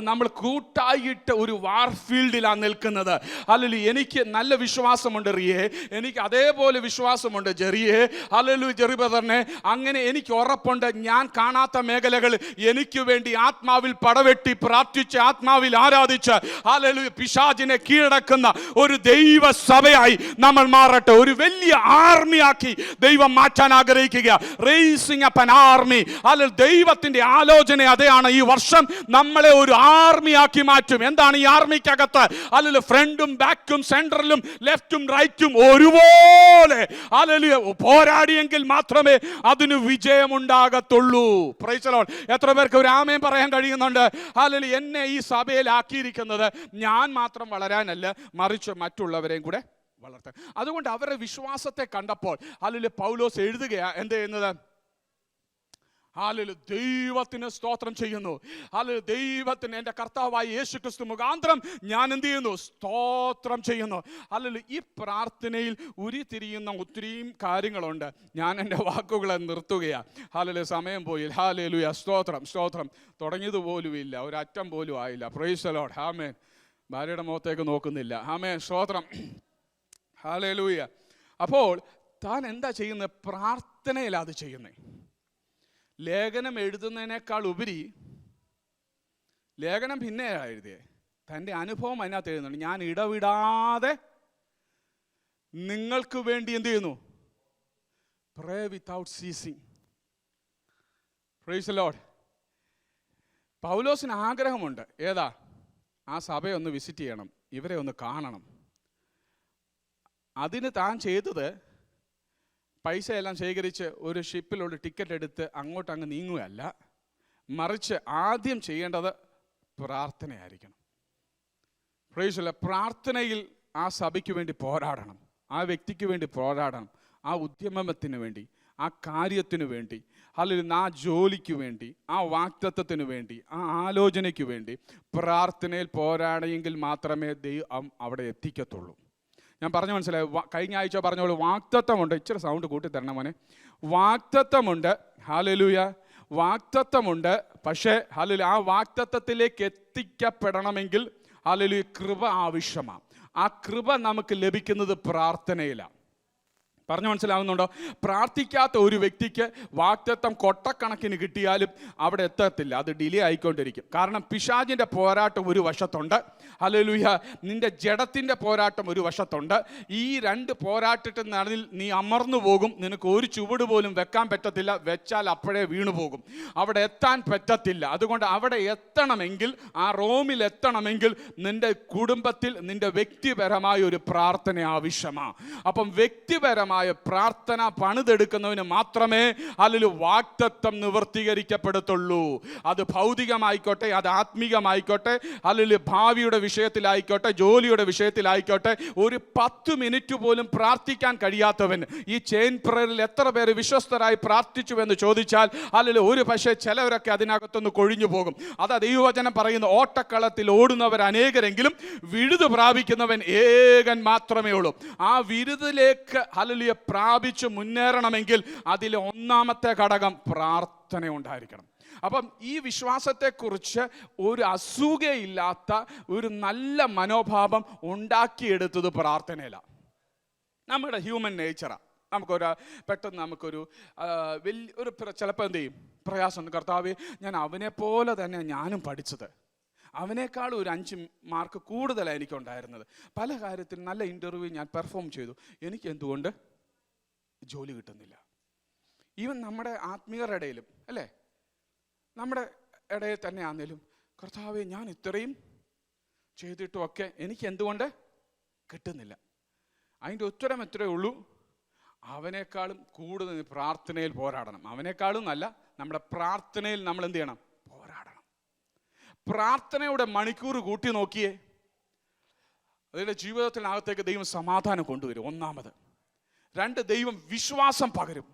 നമ്മൾ കൂട്ടായിട്ട് ഒരു വാർഫീൽഡിലാണ് നിൽക്കുന്നത്. ഹല്ലേലൂയ. എനിക്ക് നല്ല വിശ്വാസമുണ്ട് റിയെ, എനിക്ക് അതേപോലെ വിശ്വാസമുണ്ട് ജെറിയെ, ഹല്ലേലൂയ, ജെറി ബ്രദറിനെ. അങ്ങനെ എനിക്ക് ഉറപ്പുണ്ട്, ഞാൻ കാണാത്ത മേഖലകൾ എനിക്ക് വേണ്ടി ആത്മാവിൽ പടവെട്ടി പ്രാർത്ഥിച്ച് ആത്മാവിൽ ആരാധിച്ച് ഹല്ലേലൂയ പിശാചിനെ കീഴടക്കുന്ന ഒരു ദൈവ സഭയായി നമ്മൾ മാറട്ടെ. ഒരു വലിയ ആർമിയാക്കി ദൈവം മാറ്റാൻ ആഗ്രഹിക്കുക. Raising up an army. അല്ലെങ്കിൽ ദൈവത്തിന്റെ ആലോചന അതെയാണ്. ഈ വർഷം നമ്മളെ ഒരു ആർമിയാക്കി മാറ്റും. എന്താണ് ഈ ആർമിക്കകത്ത്? അല്ലെങ്കിൽ ഫ്രണ്ടും ബാക്കും സെൻട്രലും ലെഫ്റ്റും റൈറ്റും ഒരുപോലെ അല്ലെങ്കിൽ പോരാടിയെങ്കിൽ മാത്രമേ അതിന് വിജയമുണ്ടാകത്തുള്ളൂ. Price the Lord. എത്ര പേർക്ക് ഒരു ആമേൻ പറയാൻ കഴിയുന്നുണ്ട്? അല്ലെങ്കിൽ എന്നെ ഈ സഭയിലാക്കിയിരിക്കുന്നത് ഞാൻ മാത്രം വളരാനല്ല, മറിച്ച് മറ്റുള്ളവരെയും കൂടെ വളർത്താൻ. അതുകൊണ്ട് അവരുടെ വിശ്വാസത്തെ കണ്ടപ്പോൾ ഹല്ലേലൂയ പൗലോസ് എഴുതുകയാ എന്ത് ചെയ്യുന്നത്? ഹല്ലേലൂയ, ദൈവത്തിന് സ്തോത്രം ചെയ്യുന്നു. ഹല്ലേലൂയ, ദൈവത്തിന് എൻ്റെ കർത്താവായ യേശുക്രിസ്തു മുഖാന്തരം ഞാൻ എന്ത് ചെയ്യുന്നു? സ്തോത്രം ചെയ്യുന്നു. ഹല്ലേലൂയ. ഈ പ്രാർത്ഥനയിൽ ഉരുത്തിരിയുന്ന ഒത്തിരിയും കാര്യങ്ങളുണ്ട്. ഞാൻ എൻ്റെ വാക്കുകളെ നിർത്തുകയാണ്. ഹല്ലേലൂയ, സമയം പോയി. ഹല്ലേലൂയ, സ്തോത്രം സ്തോത്രം. തുടങ്ങിയതുപോലും ഇല്ല, ഒരറ്റം പോലും ആയില്ല. Praise the Lord. ആമേൻ. ഭാര്യയുടെ മുഖത്തേക്ക് നോക്കുന്നില്ല. ആമേൻ, സ്തോത്രം. ഹല്ലേലൂയ. അപ്പോൾ താൻ എന്താ ചെയ്യുന്നത്? പ്രാർത്ഥനയിലാണ് അത് ചെയ്യുന്നത്. ലേഖനം എഴുതുന്നതിനേക്കാൾ ഉപരി ലേഖനം പിന്നെയാണ് എഴുതിയത്, തൻ്റെ അനുഭവം അതിനകത്ത് എഴുതുന്നുണ്ട്. ഞാൻ ഇടവിടാതെ നിങ്ങൾക്ക് വേണ്ടി എന്ത് ചെയ്യുന്നു? Pray without ceasing. Praise the Lord. പൗലോസിന് ആഗ്രഹമുണ്ട്. ഏതാ? ആ സഭയെ ഒന്ന് വിസിറ്റ് ചെയ്യണം, ഇവരെ ഒന്ന് കാണണം. അതിന് താൻ ചെയ്തത് പൈസയെല്ലാം ശേഖരിച്ച് ഒരു ഷിപ്പിലുള്ള ടിക്കറ്റ് എടുത്ത് അങ്ങോട്ടങ്ങ് നീങ്ങുകയല്ല, മറിച്ച് ആദ്യം ചെയ്യേണ്ടത് പ്രാർത്ഥനയായിരിക്കണം. Price the Lord. പ്രാർത്ഥനയിൽ ആ സഭയ്ക്ക് വേണ്ടി പോരാടണം, ആ വ്യക്തിക്ക് വേണ്ടി പോരാടണം, ആ ഉദ്യമത്തിന് വേണ്ടി, ആ കാര്യത്തിന് വേണ്ടി, അല്ലെങ്കിൽ ആ ജോലിക്ക് വേണ്ടി, ആ വാഗ്ദത്തത്തിന് വേണ്ടി, ആ ആലോചനയ്ക്ക് വേണ്ടി പ്രാർത്ഥനയിൽ പോരാടെങ്കിൽ മാത്രമേ ദൈവം അവിടെ എത്തിക്കത്തുള്ളൂ. ഞാൻ പറഞ്ഞു മനസ്സിലായി? കഴിഞ്ഞ ആഴ്ച പറഞ്ഞോളൂ, വാഗ്ദത്തമുണ്ട്. ഇച്ചിരി സൗണ്ട് കൂട്ടി തരണം മോനെ. വാഗ്ദത്തമുണ്ട്. ഹല്ലേലൂയ. വാഗ്ദത്തമുണ്ട്. പക്ഷേ ഹല്ലേലൂയ, ആ വാഗ്ദത്തത്തിലേക്ക് എത്തിക്കപ്പെടണമെങ്കിൽ ഹല്ലേലൂയ കൃപ ആവശ്യമാണ്. ആ കൃപ നമുക്ക് ലഭിക്കുന്നത് പ്രാർത്ഥനയിലാണ്. പറഞ്ഞു മനസ്സിലാവുന്നുണ്ടോ? പ്രാർത്ഥിക്കാത്ത ഒരു വ്യക്തിക്ക് വാഗ്ദത്തം കൊട്ടക്കണക്കിന് കിട്ടിയാലും അവിടെ എത്തത്തില്ല, അത് ഡിലേ ആയിക്കൊണ്ടിരിക്കും. കാരണം പിശാചിൻ്റെ പോരാട്ടം ഒരു വശത്തുണ്ട്, ഹല്ലേലൂയ, നിന്റെ ജഡത്തിൻ്റെ പോരാട്ടം ഒരു വശത്തുണ്ട്. ഈ രണ്ട് പോരാട്ടത്തിൽ നടന്നിൽ നീ അമർന്നു പോകും. നിനക്ക് ഒരു ചുവട് പോലും വെക്കാൻ പറ്റത്തില്ല, വെച്ചാൽ അപ്പോഴേ വീണു പോകും, അവിടെ എത്താൻ പറ്റത്തില്ല. അതുകൊണ്ട് അവിടെ എത്തണമെങ്കിൽ, ആ റോമിൽ എത്തണമെങ്കിൽ നിന്റെ കുടുംബത്തിൽ നിന്റെ വ്യക്തിപരമായ ഒരു പ്രാർത്ഥന ആവശ്യമാണ്. അപ്പം വ്യക്തിപരമായ പ്രാർത്ഥന പണിതെടുക്കുന്നവന് മാത്രമേ അതിൽ വാഗ്ദത്തം നിവർത്തീകരിക്കപ്പെടത്തുള്ളൂ. അത് ഭൗതികമായിക്കോട്ടെ, അത് ആത്മീകമായിക്കോട്ടെ, അല്ലെങ്കിൽ ഭാവിയുടെ വിഷയത്തിലായിക്കോട്ടെ, ജോലിയുടെ വിഷയത്തിലായിക്കോട്ടെ. ഒരു 10 മിനിറ്റ് പോലും പ്രാർത്ഥിക്കാൻ കഴിയാത്തവൻ ഈ ചെയിൻ പ്രയറിൽ എത്ര പേര് വിശ്വസ്തരായി പ്രാർത്ഥിച്ചുവെന്ന് ചോദിച്ചാൽ അല്ലെങ്കിൽ ഒരു പക്ഷേ ചിലവരൊക്കെ അതിനകത്തൊന്ന് കൊഴിഞ്ഞു പോകും. അതാ ദൈവവചനം പറയുന്നു, ഓട്ടക്കളത്തിൽ ഓടുന്നവർ അനേകരെങ്കിലും വിരുദ് പ്രാപിക്കുന്നവൻ ഏകൻ മാത്രമേ ഉള്ളൂ. ആ വിരുദിലേക്ക് ഹല്ലേലൂയ പ്രാപിച്ചു മുന്നേറണമെങ്കിൽ അതിലെ ഒന്നാമത്തെ ഘടകം പ്രാർത്ഥന ഉണ്ടായിരിക്കണം. അപ്പം ഈ വിശ്വാസത്തെക്കുറിച്ച് ഒരു അസൂയയില്ലാത്ത ഒരു നല്ല മനോഭാവം ഉണ്ടാക്കിയെടുത്തത് പ്രാർത്ഥനയിലാണ്. നമ്മുടെ ഹ്യൂമൻ നേച്ചറാണ്. പെട്ടെന്ന് നമുക്കൊരു വലിയൊരു ചിലപ്പോൾ എന്ത് ചെയ്യും? പ്രയാസമുണ്ട്. കർത്താവേ, ഞാൻ അവനെ പോലെ തന്നെ ഞാനും പഠിച്ചത്, അവനേക്കാൾ ഒരു 5 മാർക്ക് കൂടുതലാണ് എനിക്കുണ്ടായിരുന്നത്. പല കാര്യത്തിൽ നല്ല ഇൻ്റർവ്യൂ ഞാൻ പെർഫോം ചെയ്തു, എനിക്ക് എന്തുകൊണ്ട് ജോലി കിട്ടുന്നില്ല? ഈവൻ നമ്മുടെ ആത്മീയരുടെ ഇടയിലും അല്ലേ, നമ്മുടെ ഇടയിൽ തന്നെ ആണെങ്കിലും, കർത്താവേ, ഞാൻ ഇത്രയും ചെയ്തിട്ടുമൊക്കെ എനിക്ക് എന്തുകൊണ്ട് കിട്ടുന്നില്ല? അതിൻ്റെ ഉത്തരം എത്രയേ ഉള്ളൂ? അവനേക്കാളും കൂടുതൽ പ്രാർത്ഥനയിൽ പോരാടണം. അവനേക്കാളും നല്ല നമ്മുടെ പ്രാർത്ഥനയിൽ നമ്മൾ എന്ത് ചെയ്യണം? പോരാടണം. പ്രാർത്ഥനയുടെ മണിക്കൂർ കൂട്ടി നോക്കിയേ, അതിൻ്റെ ജീവിതത്തിനകത്തേക്ക് ദൈവം സമാധാനം കൊണ്ടുവരും. ഒന്നാമത്. 2, ദൈവം വിശ്വാസം പകരും.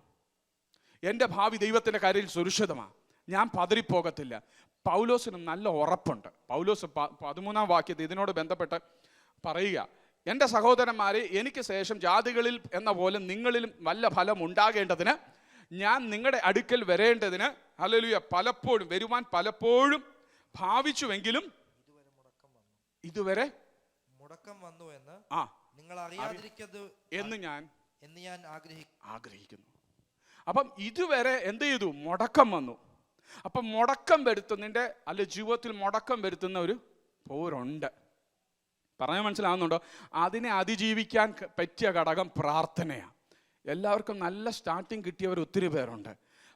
എൻ്റെ ഭാവി ദൈവത്തിൻ്റെ കാര്യത്തിൽ സുരക്ഷിതമാണ്, ഞാൻ പതറിപ്പോകത്തില്ല. പൗലോസിന് നല്ല ഉറപ്പുണ്ട്. പൗലോസ് 13-ാം വാക്യത്തിൽ ഇതിനോട് ബന്ധപ്പെട്ട് പറയുക, എൻ്റെ സഹോദരന്മാരെ, എനിക്ക് ശേഷം ജാതികളിൽ എന്ന പോലെ നിങ്ങളിലും വല്ല ഫലം ഉണ്ടാകേണ്ടതിന് ഞാൻ നിങ്ങളുടെ അടുക്കൽ വരേണ്ടതിന് ഹല്ലേലൂയ പലപ്പോഴും ഭാവിച്ചുവെങ്കിലും ഇതുവരെ മുടക്കം വന്നു എന്ന് നിങ്ങൾ അറിയാതിരിക്കരുത് എന്ന് ഞാൻ ആഗ്രഹിക്കുന്നു. അപ്പം ഇതുവരെ എന്ത് ചെയ്തു? മുടക്കം വന്നു. അപ്പം മുടക്കം വരുത്തുന്നതിൻ്റെ ജീവിതത്തിൽ മുടക്കം വരുത്തുന്ന ഒരു പോരുണ്ട്. പറയാൻ മനസ്സിലാവുന്നുണ്ടോ? അതിനെ അതിജീവിക്കാൻ പറ്റിയ ഘടകം പ്രാർത്ഥനയാണ്. എല്ലാവർക്കും നല്ല സ്റ്റാർട്ടിങ് കിട്ടിയവർ ഒത്തിരി പേരുണ്ട്.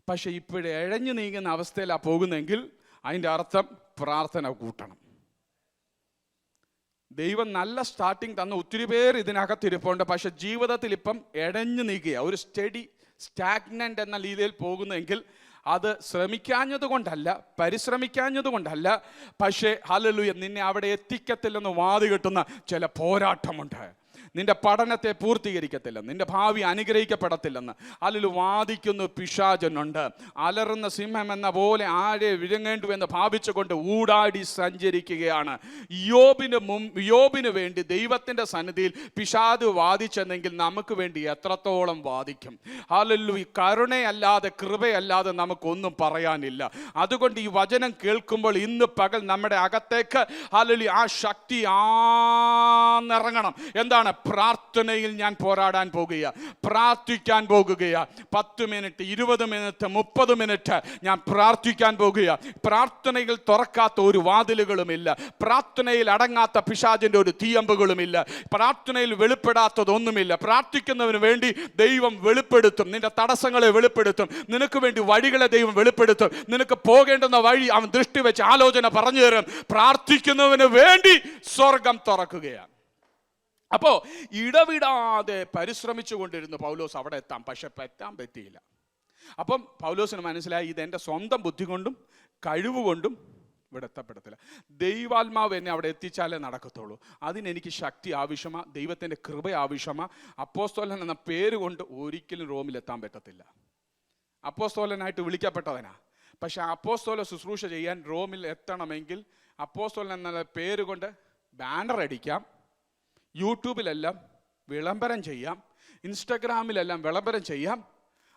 പക്ഷെ ഇപ്പോഴും ഇഴഞ്ഞു നീങ്ങുന്ന അവസ്ഥയിലാണ് പോകുന്നതെങ്കിൽ അതിൻ്റെ അർത്ഥം പ്രാർത്ഥന കൂട്ടണം. ദൈവം നല്ല സ്റ്റാർട്ടിങ് തന്ന ഒത്തിരി പേർ ഇതിനകത്തിരിപ്പുണ്ട്. പക്ഷെ ജീവിതത്തിൽ ഇപ്പം ഇഴഞ്ഞു നീക്കുക, ഒരു സ്റ്റാഗ്നൻ്റ് എന്ന രീതിയിൽ പോകുന്നതെങ്കിൽ അത് ശ്രമിക്കാഞ്ഞത് കൊണ്ടല്ല, പരിശ്രമിക്കാഞ്ഞത് കൊണ്ടല്ല, പക്ഷേ ഹല്ലേലൂയ നിന്നെ അവിടെ എത്തിക്കത്തില്ലെന്ന് വാതി കെട്ടുന്ന ചില പോരാട്ടമുണ്ട്. നിന്റെ പഠനത്തെ പൂർത്തീകരിക്കത്തില്ല, നിന്റെ ഭാവി അനുഗ്രഹിക്കപ്പെടത്തില്ലെന്ന് അതിൽ വാദിക്കുന്ന പിശാചനുണ്ട്. അലറുന്ന സിംഹം എന്ന പോലെ ആരെ വിഴുങ്ങേണ്ടുവെന്ന് ഭാവിച്ചുകൊണ്ട് ഊടാടി സഞ്ചരിക്കുകയാണ്. യോബിന് വേണ്ടി ദൈവത്തിൻ്റെ സന്നിധിയിൽ പിശാച് വാദിച്ചെന്നെങ്കിൽ നമുക്ക് വേണ്ടി എത്രത്തോളം വാദിക്കും? ഹല്ലേലൂയ. കരുണയല്ലാതെ കൃപയല്ലാതെ നമുക്കൊന്നും പറയാനില്ല. അതുകൊണ്ട് ഈ വചനം കേൾക്കുമ്പോൾ ഇന്ന് പകൽ നമ്മുടെ അകത്തേക്ക് ഹല്ലേലൂയ ആ ശക്തി ആന്നിറങ്ങണം. എന്താണ്? പ്രാർത്ഥനയിൽ ഞാൻ പോരാടാൻ പോകുക, പ്രാർത്ഥിക്കാൻ പോകുകയാ. 10 മിനിറ്റ്, 20 മിനിറ്റ്, 30 മിനിറ്റ് ഞാൻ പ്രാർത്ഥിക്കാൻ പോകുക. പ്രാർത്ഥനയിൽ തുറക്കാത്ത ഒരു വാതിലുകളുമില്ല, പ്രാർത്ഥനയിൽ അടങ്ങാത്ത പിശാചിന്റെ ഒരു തീയമ്പുകളുമില്ല, പ്രാർത്ഥനയിൽ വെളിപ്പെടാത്തതൊന്നുമില്ല. പ്രാർത്ഥിക്കുന്നതിന് വേണ്ടി ദൈവം വെളിപ്പെടുത്തും, നിന്റെ തടസ്സങ്ങളെ വെളിപ്പെടുത്തും, നിനക്ക് വേണ്ടി വഴികളെ ദൈവം വെളിപ്പെടുത്തും, നിനക്ക് പോകേണ്ടുന്ന വഴി അവൻ ദൃഷ്ടി വെച്ച് ആലോചന പറഞ്ഞു തരും. പ്രാർത്ഥിക്കുന്നതിന് വേണ്ടി സ്വർഗം തുറക്കുകയാണ്. അപ്പോ ഇടവിടാതെ പരിശ്രമിച്ചു കൊണ്ടിരുന്നു പൗലോസ് അവിടെ എത്താം, പക്ഷെ എത്താൻ പറ്റിയില്ല. അപ്പം പൗലോസിന് മനസ്സിലായി, ഇതെൻ്റെ സ്വന്തം ബുദ്ധി കൊണ്ടും കഴിവുകൊണ്ടും ഇവിടെ എത്തപ്പെടത്തില്ല. ദൈവാത്മാവ് എന്നെ അവിടെ എത്തിച്ചാലേ നടക്കത്തുള്ളൂ. അതിനെനിക്ക് ശക്തി ആവശ്യമാണ്, ദൈവത്തിൻ്റെ കൃപ ആവശ്യമാണ്. അപ്പോസ്തലൻ എന്ന പേര് കൊണ്ട് ഒരിക്കലും റോമിലെത്താൻ പറ്റത്തില്ല. അപ്പോസ്തലനായിട്ട് വിളിക്കപ്പെട്ടവനാ, പക്ഷെ അപ്പോസ്തല ശുശ്രൂഷ ചെയ്യാൻ റോമിൽ എത്തണമെങ്കിൽ അപ്പോസ്തലൻ എന്ന പേര് കൊണ്ട് ബാനർ അടിക്കാം, യൂട്യൂബിലെല്ലാം വിളംബരം ചെയ്യാം, ഇൻസ്റ്റഗ്രാമിലെല്ലാം വിളംബരം ചെയ്യാം.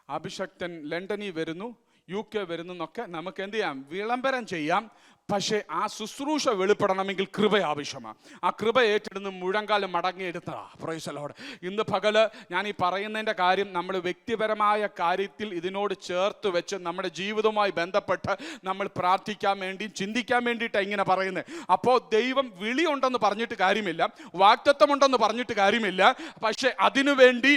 അഭിഷക്തൻ ലണ്ടനിൽ വരുന്നു, UK വരുന്നു എന്നൊക്കെ നമുക്ക് എന്ത് ചെയ്യാം, വിളംബരം ചെയ്യാം. പക്ഷേ ആ ശുശ്രൂഷ വെളിപ്പെടണമെങ്കിൽ കൃപ ആവശ്യമാണ്. ആ കൃപ ഏറ്റെടുന്ന് മുഴങ്കാലം മടങ്ങിയെടുത്തതാ. Praise the Lord. ഇന്ന് പകല് ഞാൻ ഈ പറയുന്നതിൻ്റെ കാര്യം നമ്മൾ വ്യക്തിപരമായ കാര്യത്തിൽ ഇതിനോട് ചേർത്ത് വെച്ച് നമ്മുടെ ജീവിതവുമായി ബന്ധപ്പെട്ട് നമ്മൾ പ്രാർത്ഥിക്കാൻ വേണ്ടി ചിന്തിക്കാൻ വേണ്ടിയിട്ടാണ് ഇങ്ങനെ പറയുന്നത്. അപ്പോൾ ദൈവം വിളിയുണ്ടെന്ന് പറഞ്ഞിട്ട് കാര്യമില്ല, വാഗ്ദത്തമുണ്ടെന്ന് പറഞ്ഞിട്ട് കാര്യമില്ല, പക്ഷെ അതിനുവേണ്ടി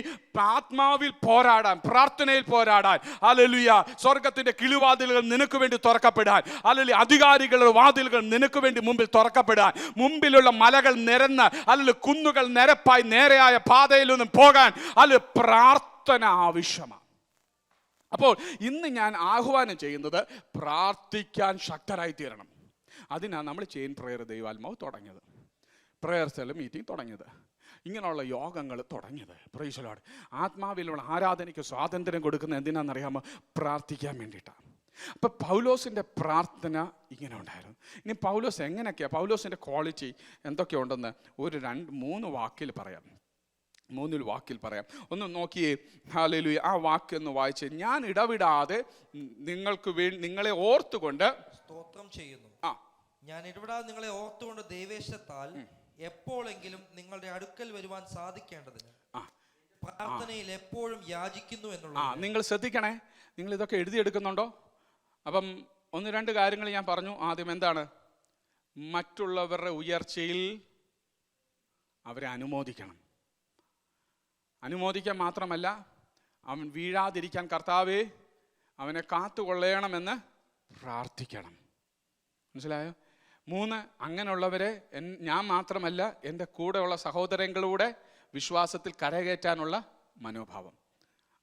ആത്മാവിൽ പോരാടാൻ, പ്രാർത്ഥനയിൽ പോരാടാൻ, ഹല്ലേലൂയ, സ്വർഗത്തിന്റെ കിളിവാതിലുകൾ നിനക്ക് വേണ്ടി തുറക്കപ്പെടാൻ, ഹല്ലേലൂയ, അധികാരികളുടെ വാതിലുകൾ നിനക്ക് വേണ്ടി മുമ്പിൽ തുറക്കപ്പെടാൻ, മുമ്പിലുള്ള മലകൾ നിരന്ന്, അല്ലെങ്കിൽ കുന്നുകൾ നിരപ്പായി നേരെയായ പാതയിൽ നിന്നും പോകാൻ, അതിൽ പ്രാർത്ഥന ആവശ്യമാണ്. അപ്പോൾ ഇന്ന് ഞാൻ ആഹ്വാനം ചെയ്യുന്നത് പ്രാർത്ഥിക്കാൻ ശക്തരായി തീരണം. അതിനാണ് നമ്മൾ ചെയിൻ പ്രയർ ദൈവാത്മാവ് തുടങ്ങിയത്, പ്രയർ സെൽ മീറ്റിംഗ് തുടങ്ങിയത്, ഇങ്ങനെയുള്ള യോഗങ്ങൾ തുടങ്ങിയത്. Praise the Lord. ആത്മാവിലുള്ള ആരാധനയ്ക്ക് സ്വാതന്ത്ര്യം കൊടുക്കുന്ന എന്തിനാണെന്നറിയാമോ? പ്രാർത്ഥിക്കാൻ വേണ്ടിയിട്ടാണ്. അപ്പം പൗലോസിൻ്റെ പ്രാർത്ഥന ഇങ്ങനെ ഉണ്ടായിരുന്നു. ഇനി പൗലോസ് എങ്ങനെയൊക്കെയാണ്, പൗലോസിൻ്റെ ക്വാളിറ്റി എന്തൊക്കെയുണ്ടെന്ന് ഒരു 2-3 വാക്കിൽ പറയാം. 3 വാക്കിൽ പറയാം. ഒന്ന് നോക്കിയേ, ഹല്ലേലൂയ. ആ വാക്ക് ഒന്ന് വായിച്ചേ. ഞാൻ ഇടവിടാതെ നിങ്ങളെ ഓർത്തുകൊണ്ട് സ്തോത്രം ചെയ്യുന്നു. ഞാൻ ഇടവിടാതെ നിങ്ങളെ ഓർത്തുകൊണ്ട് ദൈവേശത്താൽ എപ്പോഴെങ്കിലും നിങ്ങളുടെ അടുക്കൽ വരുവാൻ സാധിക്കേണ്ടതിന് പ്രാർത്ഥനയിൽ എപ്പോഴും യാചിക്കുന്നു എന്നുള്ളത്. നിങ്ങൾ ശ്രദ്ധിക്കണേ, നിങ്ങൾ ഇതൊക്കെ എഴുതിയെടുക്കുന്നുണ്ടോ? അപ്പം 1-2 കാര്യങ്ങൾ ഞാൻ പറഞ്ഞു. ആദ്യം എന്താണ്? മറ്റുള്ളവരുടെ ഉയർച്ചയിൽ അവരെ അനുമോദിക്കണം. അനുമോദിക്കാൻ മാത്രമല്ല, അവൻ വീഴാതിരിക്കാൻ കർത്താവേ അവനെ കാത്തുകൊള്ളണമെന്ന് പ്രാർത്ഥിക്കണം. മനസ്സിലായോ? 3, അങ്ങനെയുള്ളവരെ ഞാൻ മാത്രമല്ല എൻ്റെ കൂടെയുള്ള സഹോദരങ്ങളുടെ വിശ്വാസത്തിൽ കരകയറ്റാനുള്ള മനോഭാവം.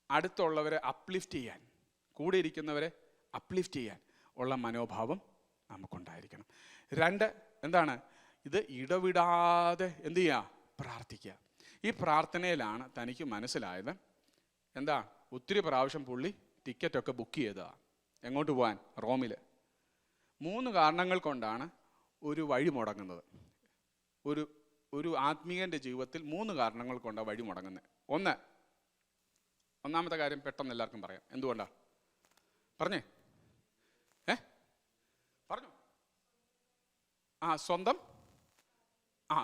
അടുത്തുള്ളവരെ അപ്ലിഫ്റ്റ് ചെയ്യാൻ, കൂടെ ഇരിക്കുന്നവരെ അപ്ലിഫ്റ്റ് ചെയ്യാൻ ഉള്ള മനോഭാവം നമുക്കുണ്ടായിരിക്കണം. 2, എന്താണ്? ഇത് ഇടവിടാതെ എന്ത് ചെയ്യുക? പ്രാർത്ഥിക്കുക. ഈ പ്രാർത്ഥനയിലാണ് തനിക്ക് മനസ്സിലായത് എന്താ, ഒത്തിരി പ്രാവശ്യം പുള്ളി ടിക്കറ്റൊക്കെ ബുക്ക് ചെയ്തതാണ്. എങ്ങോട്ട് പോകാൻ? റോമിൽ. 3 കാരണങ്ങൾ കൊണ്ടാണ് ഒരു വഴി മുടങ്ങുന്നത്. ഒരു ആത്മീയൻ്റെ ജീവിതത്തിൽ 3 കാരണങ്ങൾ കൊണ്ടാണ് വഴി മുടങ്ങുന്നത്. ഒന്നാമത്തെ കാര്യം പെട്ടെന്ന് എല്ലാവർക്കും പറയാം. എന്തുകൊണ്ടാ? പറഞ്ഞേ, പറഞ്ഞു.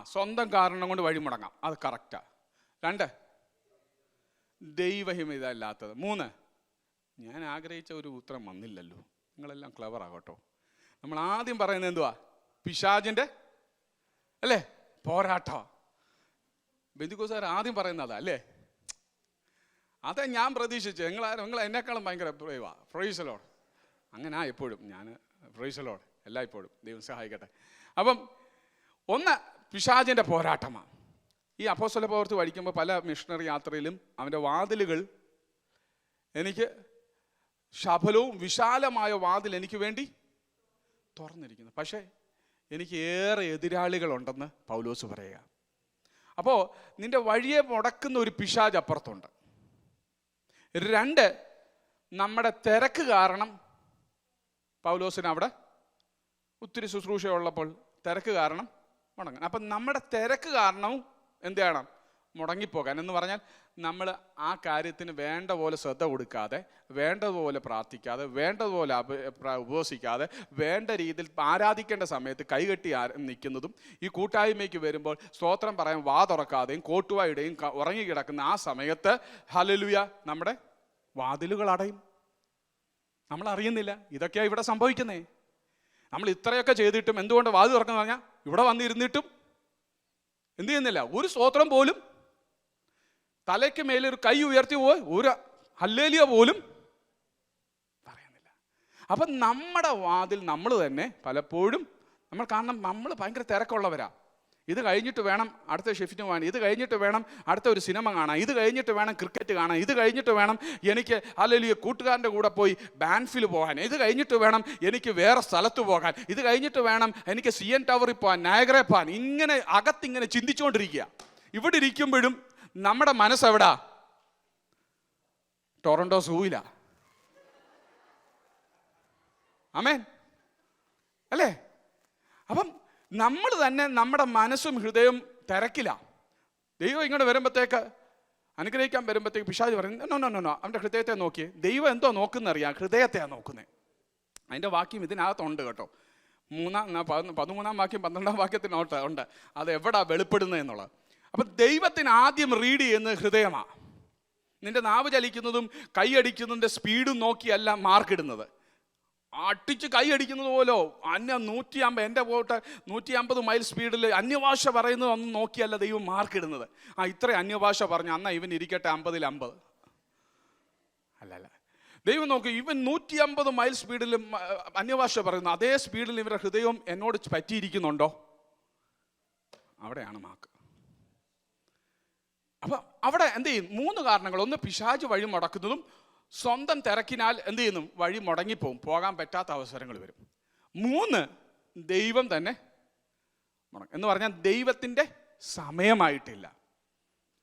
സ്വന്തം കാരണം കൊണ്ട് വഴി മുടങ്ങാം, അത് കറക്റ്റാ. 2, ദൈവഹിതമല്ലാത്തത്. 3, ഞാൻ ആഗ്രഹിച്ച ഒരു ഉത്തരം വന്നില്ലല്ലോ. നിങ്ങളെല്ലാം ക്ലവർ ആകട്ടോ. നമ്മൾ ആദ്യം പറയുന്നത് എന്തുവാ? പിശാചിൻ്റെ അല്ലേ പോരാട്ടം. ബെന്തിക്കോസുകാർ ആദ്യം പറയുന്നതാ അല്ലേ? അതെ ഞാൻ പ്രതീക്ഷിച്ചു. നിങ്ങൾ എന്നെക്കാളും ഭയങ്കര പ്രൈസ് ദി ലോർഡ്. അങ്ങനെ എപ്പോഴും ഞാൻ പ്രൈസ് ദി ലോർഡ് എല്ലായ്പ്പോഴും. ദൈവം സഹായിക്കട്ടെ. അപ്പം 1 പിശാചിൻ്റെ പോരാട്ടമാണ്. ഈ അപ്പോസ്തല പ്രവൃത്തി പഠിക്കുമ്പോൾ പല മിഷണറി യാത്രയിലും അവൻ്റെ വാതിലുകൾ എനിക്ക് ശബലവും വിശാലമായ വാതിൽ എനിക്ക് വേണ്ടി തുറന്നിരിക്കുന്നു, പക്ഷേ എനിക്ക് ഏറെ എതിരാളികളുണ്ടെന്ന് പൗലോസ് പറയുക. അപ്പോൾ നിന്റെ വഴിയെ മുടക്കുന്ന ഒരു പിശാച് അപ്പുറത്തുണ്ട്. 2, നമ്മുടെ തിരക്ക് കാരണം പൗലോസിന് അവിടെ ഒത്തിരി ശുശ്രൂഷ ഉള്ളപ്പോൾ തിരക്ക് കാരണം മുടങ്ങണം. അപ്പം നമ്മുടെ തിരക്ക് കാരണവും എന്ത് ചെയ്യണം? മുടങ്ങിപ്പോകാൻ എന്ന് പറഞ്ഞാൽ നമ്മൾ ആ കാര്യത്തിന് വേണ്ട പോലെ ശ്രദ്ധ കൊടുക്കാതെ, വേണ്ടതുപോലെ പ്രാർത്ഥിക്കാതെ, വേണ്ടതുപോലെ ഉപവസിക്കാതെ, വേണ്ട രീതിയിൽ ആരാധിക്കേണ്ട സമയത്ത് കൈകെട്ടി നിൽക്കുന്നതും, ഈ കൂട്ടായ്മയ്ക്ക് വരുമ്പോൾ സ്തോത്രം പറയാൻ വാ തുറക്കാതെയും കോട്ടുവായുടെയും ഉറങ്ങിക്കിടക്കുന്ന ആ സമയത്ത് ഹല്ലേലൂയ നമ്മുടെ വാതിലുകൾ അടയും. നമ്മൾ അറിയുന്നില്ല. ഇതൊക്കെയാണ് ഇവിടെ സംഭവിക്കുന്നേ. നമ്മൾ ഇത്രയൊക്കെ ചെയ്തിട്ടും എന്തുകൊണ്ട് വാതിൽ തുറക്കുന്നു പറഞ്ഞാൽ ഇവിടെ വന്നിരുന്നിട്ടും എന്ത് ചെയ്യുന്നില്ല, ഒരു സ്തോത്രം പോലും, തലയ്ക്ക് മേലെ ഒരു കൈ ഉയർത്തി പോയി ഒരു ഹല്ലേലൂയ പോലും പറയുന്നില്ല. അപ്പം നമ്മുടെ വാതിൽ നമ്മൾ തന്നെ പലപ്പോഴും നമ്മൾ കാണണം, നമ്മൾ ഭയങ്കര തിരക്കുള്ളവരാ. ഇത് കഴിഞ്ഞിട്ട് വേണം അടുത്ത ഷിഫ്റ്റിന് പോകാൻ, ഇത് കഴിഞ്ഞിട്ട് വേണം അടുത്ത ഒരു സിനിമ കാണാൻ, ഇത് കഴിഞ്ഞിട്ട് വേണം ക്രിക്കറ്റ് കാണാൻ, ഇത് കഴിഞ്ഞിട്ട് വേണം എനിക്ക് അല്ലെങ്കിൽ കൂട്ടുകാരൻ്റെ കൂടെ പോയി ബാൻഫിൽ പോകാൻ, ഇത് കഴിഞ്ഞിട്ട് വേണം എനിക്ക് വേറെ സ്ഥലത്ത് പോകാൻ, ഇത് കഴിഞ്ഞിട്ട് വേണം എനിക്ക് CN ടവറിൽ പോകാൻ, നയഗ്രയിൽ പോകാൻ. ഇങ്ങനെ അകത്തിങ്ങനെ ചിന്തിച്ചുകൊണ്ടിരിക്കുക. ഇവിടെ ഇരിക്കുമ്പോഴും നമ്മുടെ മനസ്സെവിടാ? ടൊറന്റോ സൂയില. ആമേൻ അല്ലേ? അപ്പം നമ്മൾ തന്നെ നമ്മുടെ മനസ്സും ഹൃദയവും തിരക്കില്ല. ദൈവം ഇങ്ങോട്ട് വരുമ്പോഴത്തേക്ക്, അനുഗ്രഹിക്കാൻ വരുമ്പോഴത്തേക്ക് പിശാച് പറയും നോ, അവൻ്റെ ഹൃദയത്തെ നോക്കിയേ. ദൈവം എന്തോ നോക്കുന്നറിയാം, ഹൃദയത്തെയാണ് നോക്കുന്നത്. അതിൻ്റെ വാക്യം ഇതിനകത്തുണ്ട് കേട്ടോ. 13-ാം വാക്യം 12-ാം വാക്യത്തിനോട്ട് ഉണ്ട് അത് എവിടാ വെളിപ്പെടുന്നത് എന്നുള്ളത്. അപ്പം ദൈവത്തിന് ആദ്യം റീഡ് ചെയ്യുന്നത് ഹൃദയമാണ്. നിന്റെ നാവ് ചലിക്കുന്നതും കൈയടിക്കുന്നതിൻ്റെ സ്പീഡും നോക്കിയല്ല മാർക്കിടുന്നത്. അടിച്ച് കൈ അടിക്കുന്നത് പോലോ 150, എൻ്റെ പോട്ടെ 150 മൈൽ സ്പീഡിൽ അന്യഭാഷ പറയുന്നത് ഒന്നും നോക്കിയല്ല ദൈവം മാർക്കിടുന്നത്. ഇത്ര അന്യഭാഷ പറഞ്ഞു, എന്നാൽ ഇവൻ ഇരിക്കട്ടെ 50-ൽ 50. അല്ലല്ല, ദൈവം നോക്കി ഇവൻ 150 മൈൽ സ്പീഡിൽ അന്യഭാഷ പറയുന്നു, അതേ സ്പീഡിൽ ഇവരുടെ ഹൃദയവും എന്നോട് പറ്റിയിരിക്കുന്നുണ്ടോ? അവിടെയാണ് മാർക്ക്. അപ്പം അവിടെ എന്ത് ചെയ്യും? 3 കാരണങ്ങൾ. ഒന്ന്, പിശാച് വഴി മുടക്കുന്നതും, സ്വന്തം തിരക്കിനാൽ എന്ത് ചെയ്യുന്നു? വഴി മുടങ്ങിപ്പോവും, പോകാൻ പറ്റാത്ത അവസരങ്ങൾ വരും. 3, ദൈവം തന്നെ മുടങ്ങും. എന്ന് പറഞ്ഞാൽ ദൈവത്തിൻ്റെ സമയമായിട്ടില്ല.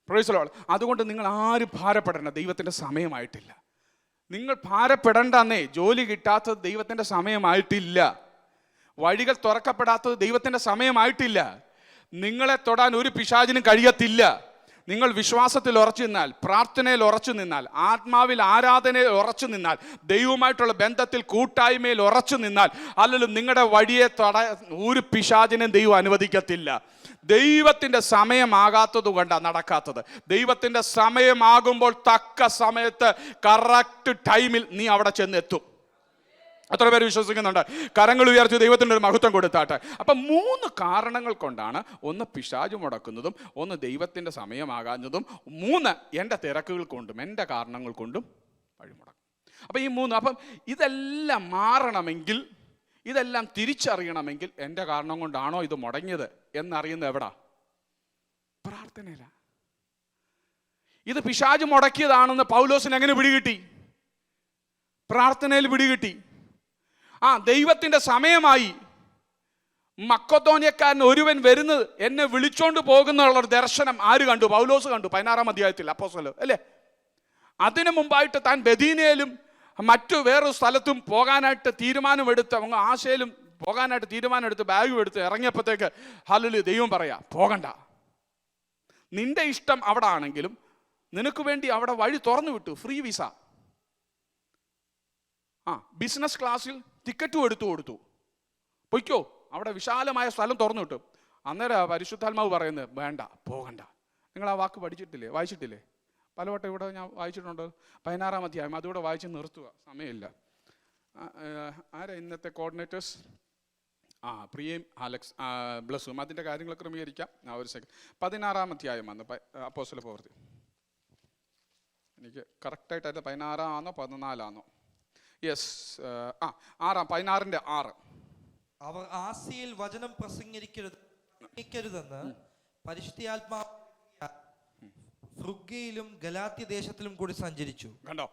Price the Lord. അതുകൊണ്ട് നിങ്ങൾ ആരും ഭാരപ്പെടേണ്ട, ദൈവത്തിൻ്റെ സമയമായിട്ടില്ല. നിങ്ങൾ ഭാരപ്പെടേണ്ടെന്നേ. ജോലി കിട്ടാത്തത് ദൈവത്തിൻ്റെ സമയമായിട്ടില്ല. വഴികൾ തുറക്കപ്പെടാത്തത് ദൈവത്തിൻ്റെ സമയമായിട്ടില്ല. നിങ്ങളെ തൊടാൻ ഒരു പിശാചിനും കഴിയത്തില്ല. നിങ്ങൾ വിശ്വാസത്തിൽ ഉറച്ചു നിന്നാൽ, പ്രാർത്ഥനയിൽ ഉറച്ചു നിന്നാൽ, ആത്മാവിൽ ആരാധനയിൽ ഉറച്ചു നിന്നാൽ, ദൈവവുമായിട്ടുള്ള ബന്ധത്തിൽ കൂട്ടായ്മയിൽ ഉറച്ചു നിന്നാൽ, അല്ലെങ്കിൽ നിങ്ങളുടെ വഴിയെ ഒരു പിശാചിനെയും ദൈവം അനുവദിക്കത്തില്ല. ദൈവത്തിൻ്റെ സമയമാകാത്തത് കൊണ്ടാണ് നടക്കാത്തത്. ദൈവത്തിൻ്റെ സമയമാകുമ്പോൾ തക്ക സമയത്ത് കറക്റ്റ് ടൈമിൽ നീ അവിടെ ചെന്നെത്തും. എത്ര പേര് വിശ്വസിക്കുന്നുണ്ട്? കരങ്ങൾ ഉയർത്തി ദൈവത്തിൻ്റെ ഒരു മഹത്വം കൊടുത്താട്ടെ. അപ്പം 3 കാരണങ്ങൾ കൊണ്ടാണ്, ഒന്ന് പിശാച് മുടക്കുന്നതും, ഒന്ന് ദൈവത്തിൻ്റെ സമയമാകാഞ്ഞതും, 3 എൻ്റെ തിരക്കുകൾ കൊണ്ടും എൻ്റെ കാരണങ്ങൾ കൊണ്ടും വഴി മുടക്കും. അപ്പം ഈ 3, അപ്പം ഇതെല്ലാം മാറണമെങ്കിൽ, ഇതെല്ലാം തിരിച്ചറിയണമെങ്കിൽ എൻ്റെ കാരണം കൊണ്ടാണോ ഇത് മുടങ്ങിയത് എന്നറിയുന്നത് എവിടാ? പ്രാർത്ഥനയില. ഇത് പിശാച് മുടക്കിയതാണെന്ന് പൗലോസിന് എങ്ങനെ പിടികിട്ടി? പ്രാർത്ഥനയിൽ പിടികിട്ടി. ദൈവത്തിൻ്റെ സമയമായി. മക്കതോന്യക്കാരൻ ഒരുവൻ വരുന്നത് എന്നെ വിളിച്ചോണ്ട് പോകുന്നുള്ള ദർശനം ആര് കണ്ടു? പൗലോസ് കണ്ടു. 16-ാം അധ്യായത്തിൽ അപ്പോസ്തലൻ അല്ലേ? അതിനു മുമ്പായിട്ട് താൻ ബെഥീനയിലും മറ്റു വേറൊരു സ്ഥലത്തും പോകാനായിട്ട് തീരുമാനമെടുത്ത്, അങ്ങ് ആശയിലും പോകാനായിട്ട് തീരുമാനമെടുത്ത് ബാഗും എടുത്ത് ഇറങ്ങിയപ്പോഴത്തേക്ക് ഹല്ലേലൂയ, ദൈവം പറയാ പോകണ്ട, നിന്റെ ഇഷ്ടം അവിടെ ആണെങ്കിലും നിനക്ക് വേണ്ടി അവിടെ വഴി തുറന്നു വിട്ടു. Free visa. ബിസിനസ് ക്ലാസ്സിൽ ടിക്കറ്റും എടുത്തു കൊടുത്തു. പൊയ്ക്കോ, അവിടെ വിശാലമായ സ്ഥലം തുറന്നു വിട്ടു. അന്നേരം പരിശുദ്ധാത്മാവ് പറയുന്നത് വേണ്ട, പോകണ്ട. നിങ്ങൾ ആ വാക്ക് പഠിച്ചിട്ടില്ലേ, വായിച്ചിട്ടില്ലേ? പലവട്ടം ഇവിടെ ഞാൻ വായിച്ചിട്ടുണ്ട്. 16-ാം അധ്യായം അതുകൂടെ വായിച്ച് നിർത്തുക, സമയമില്ല. ആരാ ഇന്നത്തെ കോർഡിനേറ്റേഴ്സ്? പ്രിയയും അലക്സ് ബ്ലസ്സും. അതിൻ്റെ കാര്യങ്ങൾ ക്രമീകരിക്കാം. ഒരു സെക്കൻഡ്. 16-ാം അധ്യായം വന്ന് അപ്പോസ്തല പ്രവൃത്തി. എനിക്ക് കറക്റ്റായിട്ട് അതിൻ്റെ 16-ആണോ 14-ആണോ? യെസ്, 16-ന്റെ 6. അവർ ആസിയയിൽ വചനം പ്രസംഗിക്കരുതെന്ന് പരിശുദ്ധാത്മാവ് ഫ്രുഗ്ഗയിലും ഗലാത്യ ദേശത്തിലും കൂടി സഞ്ചരിച്ചു. കണ്ടോ?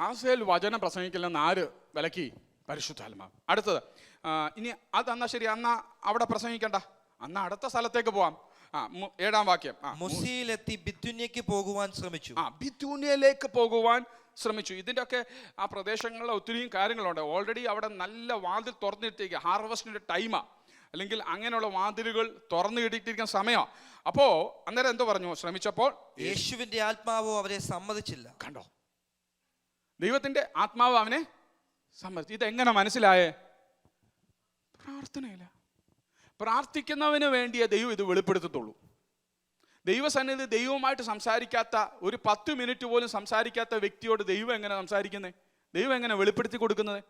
ആസിയയിൽ വചനം പ്രസംഗിക്കില്ലെന്ന് ആര് വിലക്കി? പരിശുദ്ധാത്മാവ്. അടുത്തത്, ഇനി അതെന്നാ ശരി, അന്നാ അവിടെ പ്രസംഗിക്കണ്ട, അന്നാ അടുത്ത സ്ഥലത്തേക്ക് പോവാം. 7-ാം വാക്യം. മുസിയിലെത്തി ബിഥുന്യക്ക് പോകുവാൻ ശ്രമിച്ചു. ബിഥുന്യയിലേക്ക് പോകുവാൻ ശ്രമിച്ചു. ഇതിൻ്റെ ഒക്കെ ആ പ്രദേശങ്ങളിലെ ഒത്തിരിയും കാര്യങ്ങളുണ്ട്. ഓൾറെഡി അവിടെ നല്ല വാതിൽ തുറന്നിട്ടേക്ക്, ഹാർവസ്റ്റിൻ്റെ ടൈമാണ്. അല്ലെങ്കിൽ അങ്ങനെയുള്ള വാതിലുകൾ തുറന്നു കിട്ടിയിരിക്കുന്ന സമയമാണ്. അപ്പോൾ അന്നേരം എന്തോ പറഞ്ഞു? ശ്രമിച്ചപ്പോൾ യേശുവിന്റെ ആത്മാവോ അവരെ സമ്മതിച്ചില്ല. കണ്ടോ, ദൈവത്തിന്റെ ആത്മാവ് അവനെ സമ്മതിച്ചു. ഇതെങ്ങനെ മനസ്സിലായേ? പ്രാർത്ഥനയില്ല. പ്രാർത്ഥിക്കുന്നവന് വേണ്ടിയേ ദൈവം ഇത് വെളിപ്പെടുത്തത്തുള്ളൂ. ദൈവസന്നിധി ദൈവവുമായിട്ട് സംസാരിക്കാത്ത, ഒരു 10 മിനിറ്റ് പോലും സംസാരിക്കാത്ത വ്യക്തിയോട് ദൈവം എങ്ങനെ സംസാരിക്കുന്നത്? ദൈവം എങ്ങനെ വെളിപ്പെടുത്തി കൊടുക്കുന്നത്?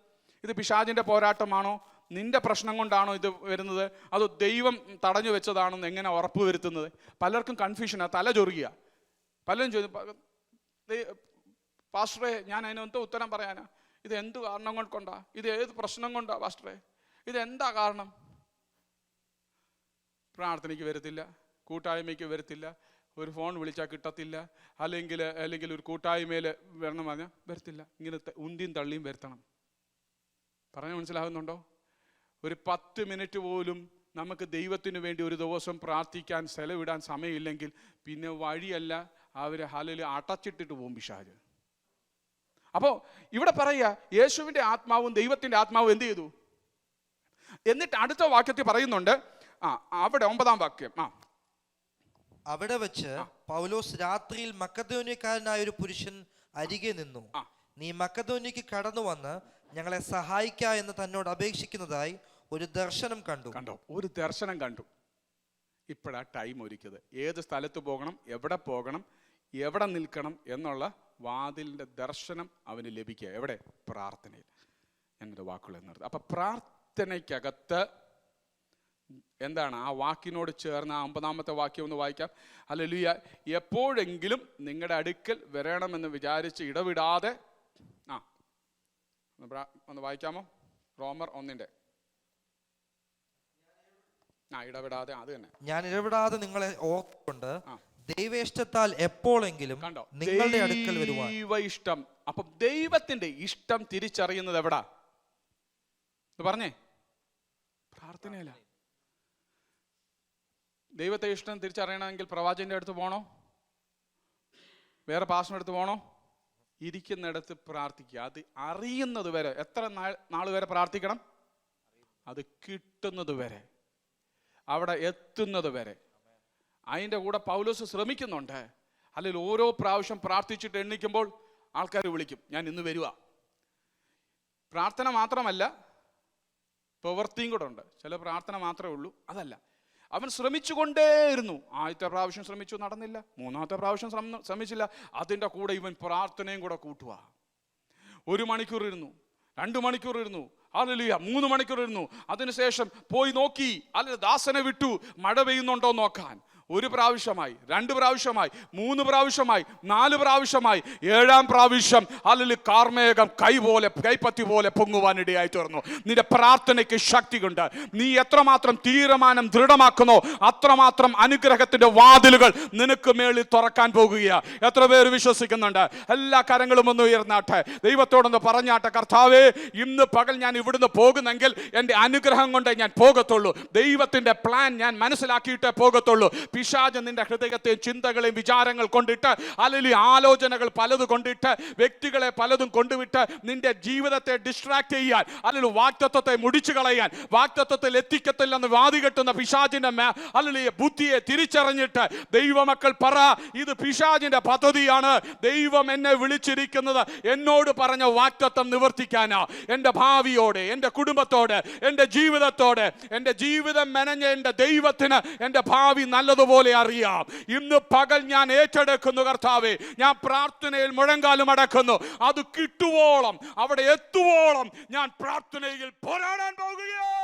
ഇത് പിശാചിന്റെ പോരാട്ടമാണോ? നിന്റെ പ്രശ്നം കൊണ്ടാണോ ഇത് വരുന്നത്? അതോ ദൈവം തടഞ്ഞു വെച്ചതാണെന്ന് എങ്ങനെ ഉറപ്പ് വരുത്തുന്നത്? പലർക്കും കൺഫ്യൂഷനാണ്, തല ചൊറുകിയ. പലരും ചോദിച്ചു, പാസ്റ്ററെ ഞാൻ അതിനെന്തോ ഉത്തരം പറയാനാ? ഇത് എന്ത് കാരണം കൊണ്ടാ? ഇത് ഏത് പ്രശ്നം കൊണ്ടാ പാസ്റ്ററെ? ഇതെന്താ കാരണം? പ്രാർത്ഥനയ്ക്ക് വരത്തില്ല, കൂട്ടായ്മയ്ക്ക് വരത്തില്ല, ഒരു ഫോൺ വിളിച്ചാൽ കിട്ടത്തില്ല, അല്ലെങ്കിൽ ഒരു കൂട്ടായ്മയിൽ വരണം പറഞ്ഞാൽ വരത്തില്ല. ഇങ്ങനെ ഉന്തിയും തള്ളിയും വരുത്തണം. പറഞ്ഞ് മനസ്സിലാകുന്നുണ്ടോ? ഒരു 10 മിനിറ്റ് പോലും നമുക്ക് ദൈവത്തിന് വേണ്ടി ഒരു ദിവസം പ്രാർത്ഥിക്കാൻ ചെലവിടാൻ സമയമില്ലെങ്കിൽ പിന്നെ വഴിയല്ല, അവർ അടച്ചിട്ടിട്ട് പോകും പിശാച്. അപ്പോൾ ഇവിടെ പറയുക, യേശുവിൻ്റെ ആത്മാവും ദൈവത്തിൻ്റെ ആത്മാവും എന്ത് ചെയ്തു? എന്നിട്ട് അടുത്ത വാക്യത്തിൽ പറയുന്നുണ്ട്, അവിടെ 9-ാം വാക്യം, അവിടെ വെച്ച് പൗലോസ് രാത്രിയിൽ മക്കദോന്യക്കാരനായ ഒരു പുരുഷൻ അരികെ നിന്നു. നീ മക്കദോന്യക്ക് കടന്നു വന്ന് ഞങ്ങളെ സഹായിക്ക എന്ന് തന്നോട് അപേക്ഷിക്കുന്നതായി ഒരു ദർശനം കണ്ടു. ഒരു ദർശനം കണ്ടു. ഇപ്പോഴാ ടൈം ഒരുക്കിയത്. ഏത് സ്ഥലത്ത് പോകണം, എവിടെ പോകണം, എവിടെ നിൽക്കണം എന്നുള്ള വാതിലിൻ്റെ ദർശനം അവന് ലഭിക്കുക. എവിടെ? പ്രാർത്ഥനയിൽ. എന്നൊരു വാക്കുകൾ എന്നത്. അപ്പം പ്രാർത്ഥനയ്ക്കകത്ത് എന്താണ്? ആ വാക്കിനോട് ചേർന്ന് ആ 9-ാമത്തെ വാക്യം ഒന്ന് വായിക്കാം. ഹല്ലേലൂയ. എപ്പോഴെങ്കിലും നിങ്ങളുടെ അടുക്കൽ വരണമെന്ന് വിചാരിച്ച് ഇടവിടാതെ, ഒന്ന് വായിക്കാമോ? റോമർ 1-ന്റെ ഇടവിടാതെ, അത് തന്നെ. ഞാൻ ഇടവിടാതെ നിങ്ങളെ ഓർത്തുകൊണ്ട് ദൈവേഷ്ടത്താൽ എപ്പോഴെങ്കിലും നിങ്ങളുടെ അടുക്കൽ വരുവാൻ. ദൈവ ഇഷ്ടം. അപ്പം ദൈവത്തിന്റെ ഇഷ്ടം തിരിച്ചറിയുന്നത് എവിടാ? പറഞ്ഞേ, പ്രാർത്ഥനയല്ല. ദൈവത്തെ ഇഷ്ടം തിരിച്ചറിയണമെങ്കിൽ പ്രവാചകന്റെ അടുത്ത് പോകണോ? വേറെ പാസ്റ്ററിന്റെ അടുത്ത് പോകണോ? ഇരിക്കുന്നിടത്ത് പ്രാർത്ഥിക്കുക. അത് അറിയുന്നത് വരെ. എത്ര നാൾ വരെ പ്രാർത്ഥിക്കണം? അത് കിട്ടുന്നത് വരെ, അവിടെ എത്തുന്നത് വരെ. അതിൻ്റെ കൂടെ പൗലോസ് ശ്രമിക്കുന്നുണ്ട്. അല്ലെങ്കിൽ ഓരോ പ്രാവശ്യം പ്രാർത്ഥിച്ചിട്ട് എണ്ണിക്കുമ്പോൾ ആൾക്കാർ വിളിക്കും, ഞാൻ ഇന്ന് വരുക. പ്രാർത്ഥന മാത്രമല്ല, പ്രവൃത്തിയും കൂടെ ഉണ്ട്. ചില പ്രാർത്ഥന മാത്രമേ ഉള്ളൂ, അതല്ല. അവൻ ശ്രമിച്ചുകൊണ്ടേയിരുന്നു. ആദ്യത്തെ പ്രാവശ്യം ശ്രമിച്ചു, നടന്നില്ല. 3-ാമത്തെ പ്രാവശ്യം ശ്രമിച്ചില്ല. അതിൻ്റെ കൂടെ ഇവൻ പ്രാർത്ഥനയും കൂടെ കൂട്ടുക. 1 മണിക്കൂർ ഇരുന്നു, 2 മണിക്കൂർ ഇരുന്നു, ഹല്ലേലൂയ, 3 മണിക്കൂർ ഇരുന്നു. അതിനുശേഷം പോയി നോക്കി, അല്ലെങ്കിൽ ദാസനെ വിട്ടു മഴ പെയ്യുന്നുണ്ടോ നോക്കാൻ. 1 പ്രാവശ്യമായി, 2 പ്രാവശ്യമായി, 3 പ്രാവശ്യമായി, 4 പ്രാവശ്യമായി, 7-ാം പ്രാവശ്യം അല്ലെങ്കിൽ കാർമേഘം കൈപ്പത്തി പോലെ പൊങ്ങുവാനിടയായി തീർന്നു. നിന്റെ പ്രാർത്ഥനയ്ക്ക് ശക്തി കൊണ്ട് നീ എത്രമാത്രം തീരുമാനം ദൃഢമാക്കുന്നോ അത്രമാത്രം അനുഗ്രഹത്തിന്റെ വാതിലുകൾ നിനക്ക് മേളിൽ തുറക്കാൻ പോകുകയാണ്. എത്ര പേര് വിശ്വസിക്കുന്നുണ്ട്? എല്ലാ കരങ്ങളും ഒന്ന് ഉയർന്നാട്ടെ, ദൈവത്തോടൊന്ന് പറഞ്ഞാട്ടെ, കർത്താവേ, ഇന്ന് പകൽ ഞാൻ ഇവിടുന്ന് പോകുന്നെങ്കിൽ എൻ്റെ അനുഗ്രഹം കൊണ്ട് ഞാൻ പോകത്തുള്ളൂ. ദൈവത്തിന്റെ പ്ലാൻ ഞാൻ മനസ്സിലാക്കിയിട്ടേ പോകത്തുള്ളൂ. പിശാച് നിന്റെ ഹൃദയത്തെ ചിന്തകളെയും വിചാരങ്ങൾ കൊണ്ടിട്ട്, അല്ലെങ്കിൽ ആലോചനകൾ പലതും കൊണ്ടിട്ട്, വ്യക്തികളെ പലതും കൊണ്ടുവിട്ട് നിന്റെ ജീവിതത്തെ ഡിസ്ട്രാക്ട് ചെയ്യാൻ, അല്ലെങ്കിൽ വാഗ്ദത്തത്തെ മുടിച്ചു കളയാൻ, വാഗ്ദത്തത്തിൽ എത്തിക്കത്തില്ലെന്ന് വാദികെട്ടുന്ന പിശാചിന്റെ അല്ലെങ്കിൽ ബുദ്ധിയെ തിരിച്ചറിഞ്ഞിട്ട് ദൈവമക്കൾ പറ, ഇത് പിശാചിന്റെ പദ്ധതിയാണ്. ദൈവം എന്നെ വിളിച്ചിരിക്കുന്നത് എന്നോട് പറഞ്ഞ വാഗ്ദത്തം നിവർത്തിക്കാനാ. എൻ്റെ ഭാവിയോടെ, എൻ്റെ കുടുംബത്തോട്, എൻ്റെ ജീവിതത്തോടെ, എൻ്റെ ജീവിതം മെനഞ്ഞ എൻ്റെ ദൈവത്തിന് എൻ്റെ ഭാവി നല്ലതുപോലെ അറിയാം. ഇന്ന് പകൽ ഞാൻ ഏറ്റെടുക്കുന്നു കർത്താവേ, ഞാൻ പ്രാർത്ഥനയിൽ മുഴങ്കാലും അടക്കുന്നു. അത് കിട്ടുവോളം, അവിടെ എത്തുവോളം ഞാൻ പ്രാർത്ഥനയിൽ പോരാടാൻ പോകുകയാണ്.